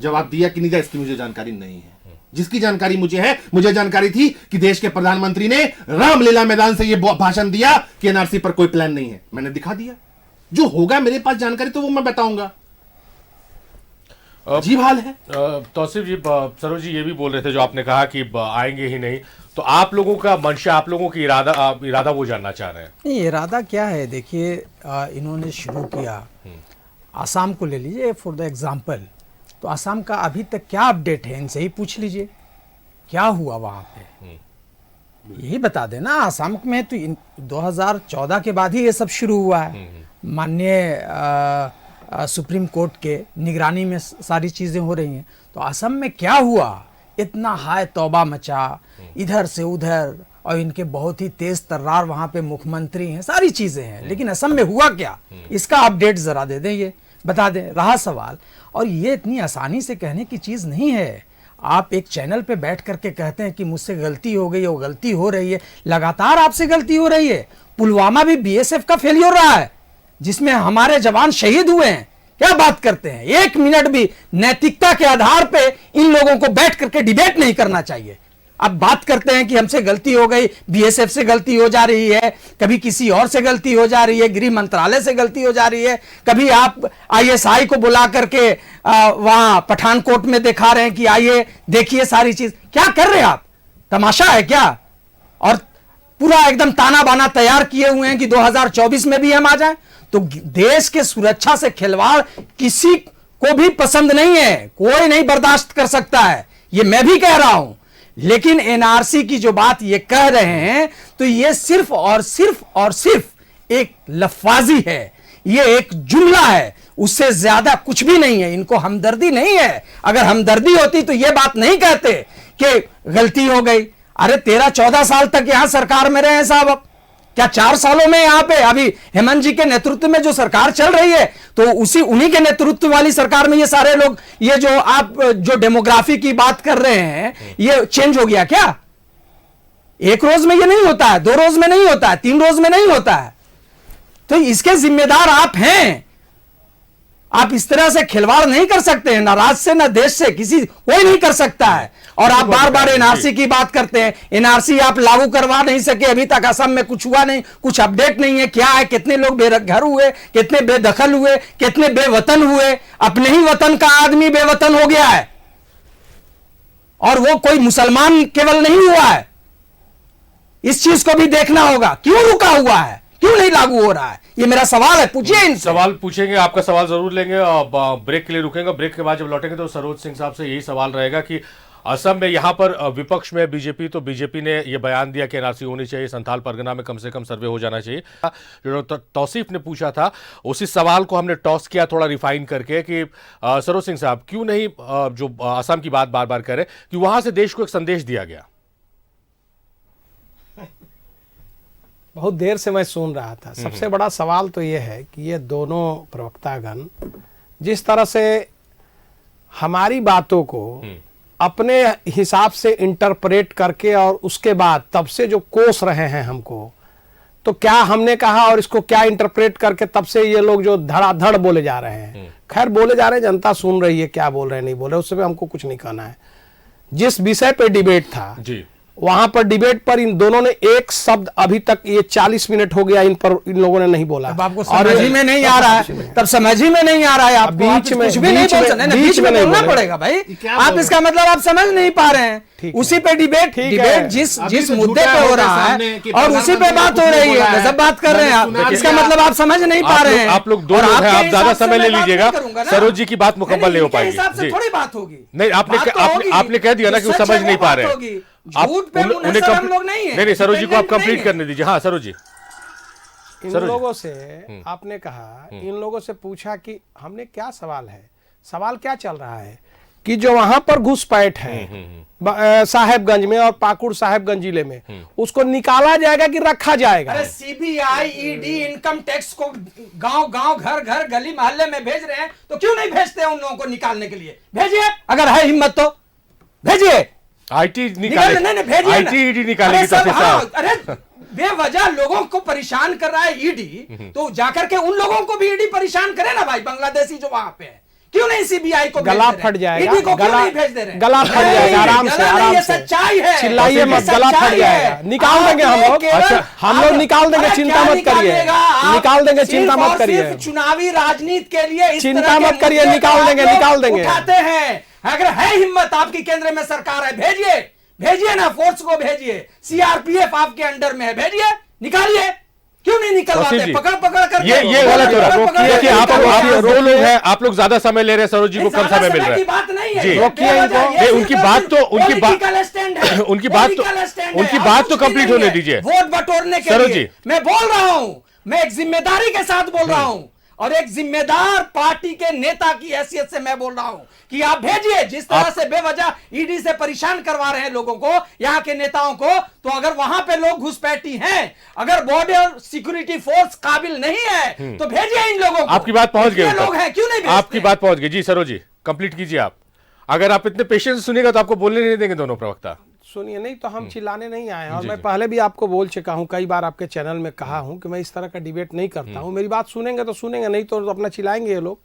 J: जवाब दिया कि नहीं दिया इसकी मुझे जानकारी नहीं है। जिसकी जानकारी मुझे है, मुझे जानकारी थी कि देश के प्रधानमंत्री ने रामलीला मैदान से यह भाषण दिया कि एनआरसी पर कोई प्लान नहीं है। मैंने दिखा दिया, जो होगा मेरे पास जानकारी तो वो मैं बताऊंगा। अजीब हाल है।
A: तौसीफ जी, सरोज जी ये भी बोल रहे थे जो आपने कहा कि आएंगे ही नहीं, तो आप लोगों का मंशा, आप लोगों की इरादा वो जानना चाह रहे हैं।
G: नहीं, इरादा क्या है, देखिए इन्होंने शुरू किया, आसाम को ले लीजिए फॉर द एग्जांपल, तो आसाम का अभी तक क्या अपडेट है इनसे ही पूछ लीजिए, क्या हुआ वहां पे, यही बता देना। आसाम में तो 2014 के बाद ही ये सब शुरू हुआ है। माननीय सुप्रीम कोर्ट के निगरानी में सारी चीजें हो रही हैं। तो असम में क्या हुआ, इतना हाय तौबा मचा, इधर से उधर, और इनके बहुत ही तेज तर्रार वहां पे मुख्यमंत्री हैं, सारी चीजें हैं, लेकिन असम में हुआ क्या, इसका अपडेट जरा दे दें, ये बता दें। रहा सवाल, और ये इतनी आसानी से कहने की चीज नहीं है। आप एक चैनल पे बैठ करके कहते हैं कि मुझसे गलती हो गई, वो गलती हो रही है, लगातार आपसे गलती हो रही है। पुलवामा भी बीएसएफ का फेलियर रहा है, जिसमें हमारे जवान शहीद हुए हैं। क्या बात करते हैं, 1 मिनट भी नैतिकता के आधार पे इन लोगों को बैठ करके डिबेट नहीं करना चाहिए। अब बात करते हैं कि हमसे गलती हो गई, बीएसएफ से गलती हो जा रही है, कभी किसी और से गलती हो जा रही है, गृह मंत्रालय से गलती हो जा रही है, कभी आप आईएसआई को बुला करके वहां पठानकोट में दिखा रहे हैं कि आइए देखिए सारी चीज। क्या कर रहे हैं आप, तमाशा है क्या? और पूरा एकदम ताना बाना तैयार किए हुए हैं कि 2024 में भी हम आ जाएं। तो देश के सुरक्षा से खिलवाड़ किसी को भी पसंद नहीं है, कोई नहीं बर्दाश्त कर सकता है, ये मैं भी कह रहा हूं। लेकिन एनआरसी की जो बात ये कह रहे हैं, तो ये सिर्फ और सिर्फ एक लफाजी है, ये एक जुमला है, उससे ज्यादा कुछ भी नहीं है। इनको हमदर्दी नहीं है। अगर हमदर्दी होती तो ये बात नहीं कहते कि गलती हो गई। अरे 13-14 साल तक यहां सरकार में रहे हैं साहब, अब क्या 4 सालों में यहां पे अभी हेमंत जी के नेतृत्व में जो सरकार चल रही है, तो उन्हीं के नेतृत्व वाली सरकार में ये सारे लोग, ये जो आप जो डेमोग्राफी की बात कर रहे हैं, ये चेंज हो गया क्या? 1 रोज में ये नहीं होता है, 2 रोज में नहीं होता है, 3 रोज में नहीं होता है। तो इसके जिम्मेदार आप हैं। आप इस तरह से खिलवाड़ नहीं कर सकते हैं, ना राज्य से ना देश से, कोई नहीं कर सकता है। और आप बार बार एनआरसी की बात करते हैं। एनआरसी आप लागू करवा नहीं सके अभी तक, असम में कुछ हुआ नहीं, कुछ अपडेट नहीं है। क्या है, कितने लोग बेघर हुए, कितने बेदखल हुए, कितने बेवतन हुए। अपने ही वतन का आदमी बेवतन हो गया है, और वो कोई मुसलमान केवल नहीं हुआ है। इस चीज को भी देखना होगा, क्यों रुका हुआ है, क्यों नहीं लागू हो रहा है, ये मेरा सवाल है। पूछिए इनसे।
A: सवाल पूछेंगे, आपका सवाल जरूर लेंगे। और ब्रेक के लिए रुकेंगे, ब्रेक के बाद जब लौटेंगे तो सरोज सिंह साहब से यही सवाल रहेगा कि असम में यहां पर विपक्ष में बीजेपी, तो बीजेपी ने यह बयान दिया कि एनआरसी होनी चाहिए, संथाल परगना में कम से कम सर्वे हो जाना चाहिए। जो तौसीफ ने पूछा था, उसी सवाल को हमने टॉस किया थोड़ा रिफाइन करके कि सरोज सिंह साहब क्यों नहीं जो असम की बात बार बार कह रहे कि वहां से देश को एक संदेश दिया गया।
G: बहुत देर से मैं सुन रहा था। सबसे बड़ा सवाल तो यह है कि ये दोनों प्रवक्तागण जिस तरह से हमारी बातों को अपने हिसाब से इंटरप्रेट करके और उसके बाद तब से जो कोस रहे हैं हमको, तो क्या हमने कहा और इसको क्या इंटरप्रेट करके तब से ये लोग जो धड़ाधड़ बोले जा रहे हैं। खैर बोले जा रहे हैं, जनता सुन रही है क्या बोल रहे हैं नहीं बोल रहे, उससे भी हमको कुछ नहीं कहना है। जिस विषय पे डिबेट था
A: जी,
G: वहां पर डिबेट पर इन दोनों ने एक शब्द अभी तक, ये 40 मिनट हो गया इन लोगों ने नहीं बोला।
I: अब आपको समझ ही में नहीं आ रहा है, तब समझ ही में नहीं आ रहा है, आप
G: बीच में
I: कुछ भी नहीं बोल सकते, बीच में बोलना पड़ेगा भाई। आप इसका मतलब आप समझ नहीं पा रहे हैं, उसी पे डिबेट जिस मुद्दे पे हो रहा है और उसी पे बात हो रही है, सब बात कर रहे हैं आप, इसका मतलब आप समझ नहीं पा रहे हैं।
A: आप लोग दो लोग हैं, आप ज्यादा समय ले लीजिएगा, सरोज जी की बात मुकम्मल नहीं हो पाएगी।
I: हिसाब से थोड़ी बात होगी।
A: नहीं, आपने कह दिया ना कि वो समझ नहीं पा रहे हैं।
I: झूठ पे उन्हें हम लोग नहीं है।
A: नहीं, सरोज जी को आप कंप्लीट करने दीजिए। हाँ सरोज जी,
G: इन लोगों से आपने कहा, इन लोगों से पूछा कि हमने क्या सवाल है, सवाल क्या चल रहा है कि जो वहां पर घुसपैठ है साहेबगंज में और पाकुड़ साहेबगंज जिले में, उसको निकाला जाएगा कि रखा जाएगा।
I: अरे सीबीआई, ईडी, इनकम टैक्स को गांव गांव, घर घर, गली मोहल्ले में भेज रहे हैं, तो क्यों नहीं भेजते उन लोगों को निकालने के लिए? भेजिए, अगर है हिम्मत तो भेजिए।
A: आईटी निकाले, आईटी ईडी निकालेगी तो
I: अरे बेवजह लोगों को परेशान कर रहा है ईडी, तो जाकर के उन लोगों को भी ईडी परेशान करे ना भाई, बांग्लादेशी जो वहां पे है। क्यों नहीं सीबीआई को
G: गला फट जाएगा,
I: ईडी को क्यों नहीं भेज दे रहे?
G: गला फट जाएगा, आराम से, आराम से,
I: सच्चाई है,
G: चिल्लाइए मत, गला फट जाएगा, निकाल देंगे हम लोग। अच्छा, हम लोग निकाल देंगे, चिंता मत करिए, निकाल देंगे, चिंता मत करिए,
I: चुनावी राजनीति के लिए
G: चिंता मत करिए, निकाल देंगे, निकाल देंगे,
I: उठाते हैं। अगर है हिम्मत, आपकी केंद्र में सरकार है, भेजिए, भेजिए ना, फोर्स को भेजिए, सीआरपीएफ आपके अंडर में है, भेजिए, निकालिए। क्यों नहीं निकलवाते? पकड़ पकड़ कर
A: ये गलत हो रहा है कि आप दो लोग हैं, आप लोग ज्यादा समय ले रहे हैं, सरोज जी को कम समय मिल रहा है।
I: बात नहीं है
A: जी, उनकी बात तो कंप्लीट होने दीजिए।
I: वोट बटोरने के लिए मैं बोल रहा हूं, मैं एक जिम्मेदारी के साथ बोल रहा हूं, और एक जिम्मेदार पार्टी के नेता की हैसियत से मैं बोल रहा हूं कि आप भेजिए। जिस तरह से बेवजह ईडी से परेशान करवा रहे हैं लोगों को, यहां के नेताओं को, तो अगर वहां पे लोग घुसपैठी हैं, अगर बॉर्डर सिक्योरिटी फोर्स काबिल नहीं है, तो भेजिए इन लोगों को।
A: आपकी बात पहुंच गई,
I: लोग हैं, क्यों नहीं भेजते?
A: आपकी बात पहुंच गई। जी सरोज जी, कंप्लीट कीजिए आप। अगर आप इतने पेशेंस सुनिएगा तो आपको बोलने नहीं देंगे दोनों प्रवक्ता।
G: सुनिए, नहीं तो हम चिल्लाने नहीं आए हैं, और मैं पहले भी आपको बोल चुका हूं, कई बार आपके चैनल में कहा हूं कि मैं इस तरह का डिबेट नहीं करता हूं। मेरी बात सुनेंगे तो सुनेंगे, नहीं तो अपना चिल्लाएंगे ये लोग।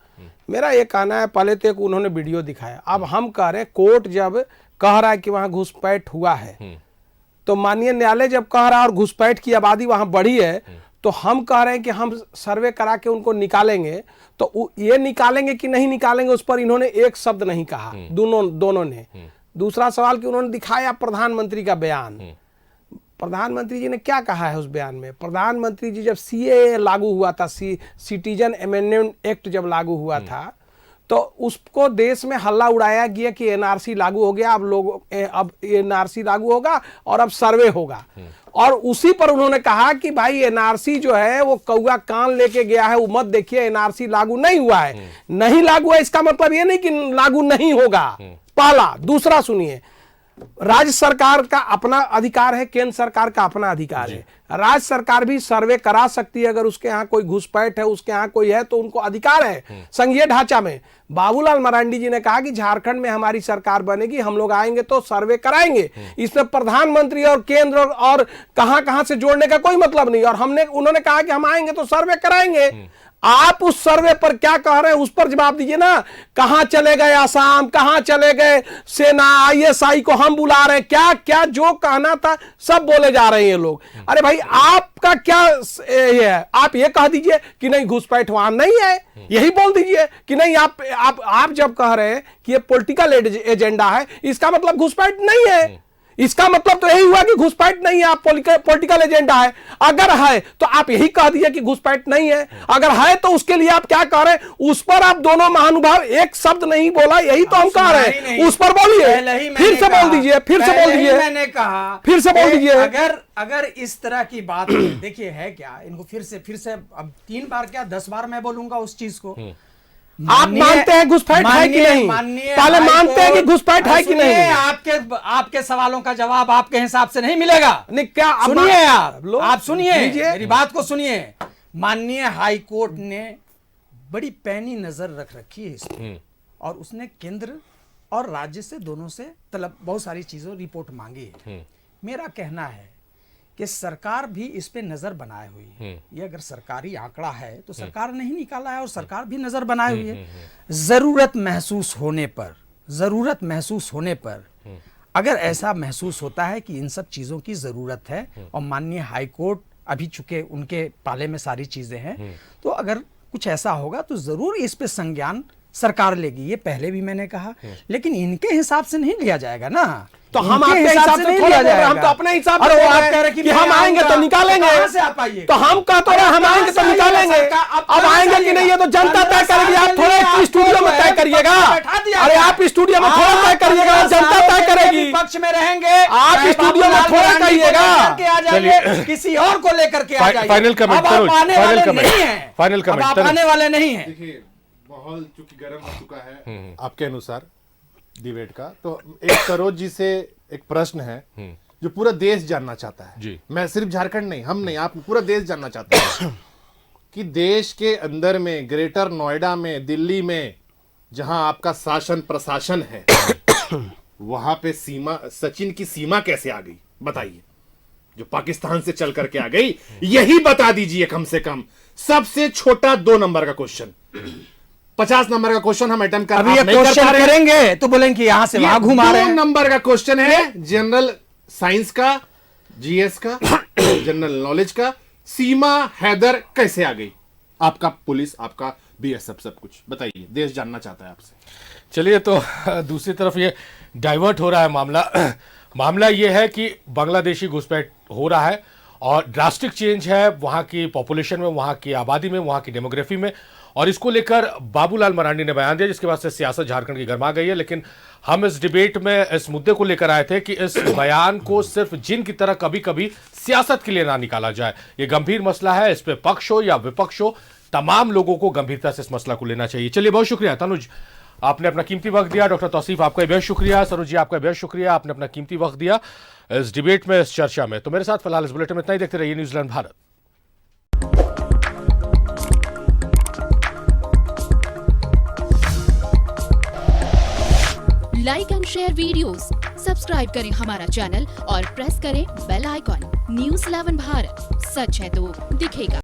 G: मेरा ये कहना है, पहले तो एक उन्होंने वीडियो दिखाया, अब हम कह रहे हैं कोर्ट जब कह रहा है कि वहां घुसपैठ हुआ है, तो माननीय न्यायालय जब कह रहा है और घुसपैठ की आबादी वहां बढ़ी है, तो हम कह रहे हैं कि हम सर्वे करा के उनको निकालेंगे। तो ये निकालेंगे कि नहीं निकालेंगे, उस पर इन्होंने एक शब्द नहीं कहा, दोनों ने। दूसरा सवाल कि उन्होंने दिखाया प्रधानमंत्री का बयान। प्रधानमंत्री जी ने क्या कहा है उस बयान में? प्रधानमंत्री जी जब सीएए लागू हुआ था, सिटीजन अमेंडमेंट एक्ट जब लागू हुआ था, तो उसको देश में हल्ला उड़ाया गया कि एनआरसी लागू हो गया, अब एनआरसी लागू होगा और अब सर्वे होगा। और उसी पर उन्होंने कहा कि भाई एनआरसी जो है वो कौआ कान लेके गया है, वो मत देखिए, एनआरसी लागू नहीं हुआ है। नहीं लागू है इसका मतलब ये नहीं कि लागू नहीं होगा, पहला। दूसरा सुनिए, राज्य सरकार का अपना अधिकार है, केंद्र सरकार का अपना अधिकार है। राज्य सरकार भी सर्वे करा सकती है, अगर उसके यहाँ कोई घुसपैठ है, उसके यहाँ कोई है, तो उनको अधिकार है संघीय ढांचा में। बाबूलाल मरांडी जी ने कहा कि झारखंड में हमारी सरकार बनेगी, हम लोग आएंगे तो सर्वे कराएंगे। इसमें प्रधानमंत्री और केंद्र और कहां से जोड़ने का कोई मतलब नहीं। और उन्होंने कहा कि हम आएंगे तो सर्वे कराएंगे। आप उस सर्वे पर क्या कह रहे हैं, उस पर जवाब दीजिए ना। कहां चले गए आसाम, कहां चले गए सेना, आईएसआई को हम बुला रहे हैं, क्या क्या जो कहना था सब बोले जा रहे हैं ये लोग। अरे भाई, आपका क्या ये है? आप ये कह दीजिए कि नहीं घुसपैठ वहां नहीं है, यही बोल दीजिए कि नहीं। आप जब कह रहे हैं कि ये पॉलिटिकल एजेंडा है, इसका मतलब घुसपैठ नहीं है। इसका मतलब तो यही हुआ कि घुसपैठ नहीं है, आप पॉलिटिकल एजेंडा है। अगर है तो आप यही कह दीजिए कि घुसपैठ नहीं है। अगर है तो उसके लिए आप क्या कह रहे हैं? उस पर आप दोनों महानुभाव एक शब्द नहीं बोला, यही तो हम कह रहे हैं। उस पर बोलिए, फिर से बोल दीजिए, फिर से बोल दीजिए,
I: मैंने कहा
G: फिर से बोल दीजिए।
I: अगर इस तरह की बात देखिए है क्या, इनको फिर से अब 3 बार क्या 10 बार मैं बोलूंगा उस चीज को।
G: आप मानते हैं घुसपैठ है कि नहीं? पहले मानते हैं कि घुसपैठ है कि नहीं?
I: आपके सवालों का जवाब आपके हिसाब से नहीं मिलेगा।
G: नहीं, क्या
I: सुनिए, आप सुनिए, मेरी बात को सुनिए। माननीय हाई कोर्ट ने बड़ी पैनी नजर रख रखी है इस पे, और उसने केंद्र और राज्य से दोनों से तलब बहुत सारी चीजों रिपोर्ट मांगी है। मेरा कहना है कि सरकार भी इस पे नजर बनाए हुई है। ये अगर सरकारी आंकड़ा है तो सरकार ने ही निकाला है और सरकार भी नजर बनाए हुई है। जरूरत महसूस होने पर अगर ऐसा महसूस होता है कि इन सब चीजों की जरूरत है और माननीय हाई कोर्ट अभी चुके उनके पाले में सारी चीजें हैं, तो अगर कुछ ऐसा होगा तो जरूर इस पे संज्ञान सरकार लेगी। ये पहले भी मैंने कहा, लेकिन इनके हिसाब से नहीं लिया जाएगा ना।
G: तो हम आपके हिसाब से नहीं लिया जाएगा, हम तो अपने हिसाब से
I: आप कह रहे कि
G: हम आएंगे तो निकालेंगे।
I: कहां से आप आइए?
G: तो हम कहते हैं हम आएंगे तो निकालेंगे। अब आएंगे कि नहीं ये तो जनता तय करेगी। आप थोड़े स्टूडियो में तय करिएगा। अरे आप स्टूडियो में थोड़ा तय करिएगा, जनता तय करेगी।
I: पक्ष में रहेंगे
G: आप स्टूडियो में थोड़ा कहिएगा,
I: किसी और को लेकर के आ जाइए।
A: फाइनल कमेंट, फाइनल कमेंट,
I: आप आने वाले नहीं है।
J: देखिए माहौल चूंकि गर्म हो चुका है आपके अनुसार डिबेट का, तो एक सरोज जी से एक प्रश्न है जो पूरा देश जानना चाहता है
A: जी।
J: मैं सिर्फ झारखंड नहीं, हम नहीं, आप पूरा देश जानना चाहते हैं कि देश के अंदर में, ग्रेटर नोएडा में, दिल्ली में, जहां आपका शासन प्रशासन है वहां पे सीमा, सचिन की सीमा कैसे आ गई बताइए। जो पाकिस्तान से चल करके आ गई, यही बता दीजिए कम से कम। सबसे छोटा 2 नंबर का क्वेश्चन, 50 नंबर का क्वेश्चन हम अटेम्प्ट कर
I: अभी ये क्वेश्चन करेंगे तो बोलेंगे कि यहां से वहां घुमा रहे हैं।
J: 2 नंबर का क्वेश्चन है जनरल साइंस का, जीएस का, जनरल नॉलेज का। सीमा हैदर कैसे आ गई? आपका पुलिस, आपका बीएसएफ, सब कुछ बताइए, देश जानना चाहता है आपसे।
A: चलिए, तो दूसरी तरफ ये डाइवर्ट हो रहा है मामला ये है कि बांग्लादेशी घुसपैठ हो रहा है और ड्रास्टिक चेंज है वहां की पॉपुलेशन में, वहां की आबादी में, वहां की डेमोग्राफी में, और इसको लेकर बाबूलाल मरांडी ने बयान दिया जिसके बाद से सियासत झारखंड की गर्मा गई है। लेकिन हम इस डिबेट में इस मुद्दे को लेकर आए थे कि इस बयान को सिर्फ जिन की तरह कभी कभी सियासत के लिए ना निकाला जाए। ये गंभीर मसला है, इस पे पक्ष हो या विपक्ष हो, तमाम लोगों को गंभीरता से इस मसला को लेना चाहिए। चलिए, बहुत शुक्रिया तनुज, आपने अपना कीमती वक्त दिया। डॉक्टर तौसीफ, आपका बेहद शुक्रिया। सरोज जी, आपका बेहद शुक्रिया, आपने अपना कीमती वक्त दिया इस डिबेट में, इस चर्चा में। तो मेरे साथ फिलहाल इस बुलेटिन में इतना ही। देखते रहिए New Zealand Bharat.
H: Like and share videos, subscribe करें हमारा चैनल और प्रेस करें बेल आइकॉन। न्यूज़ 11 भारत, सच है तो दिखेगा।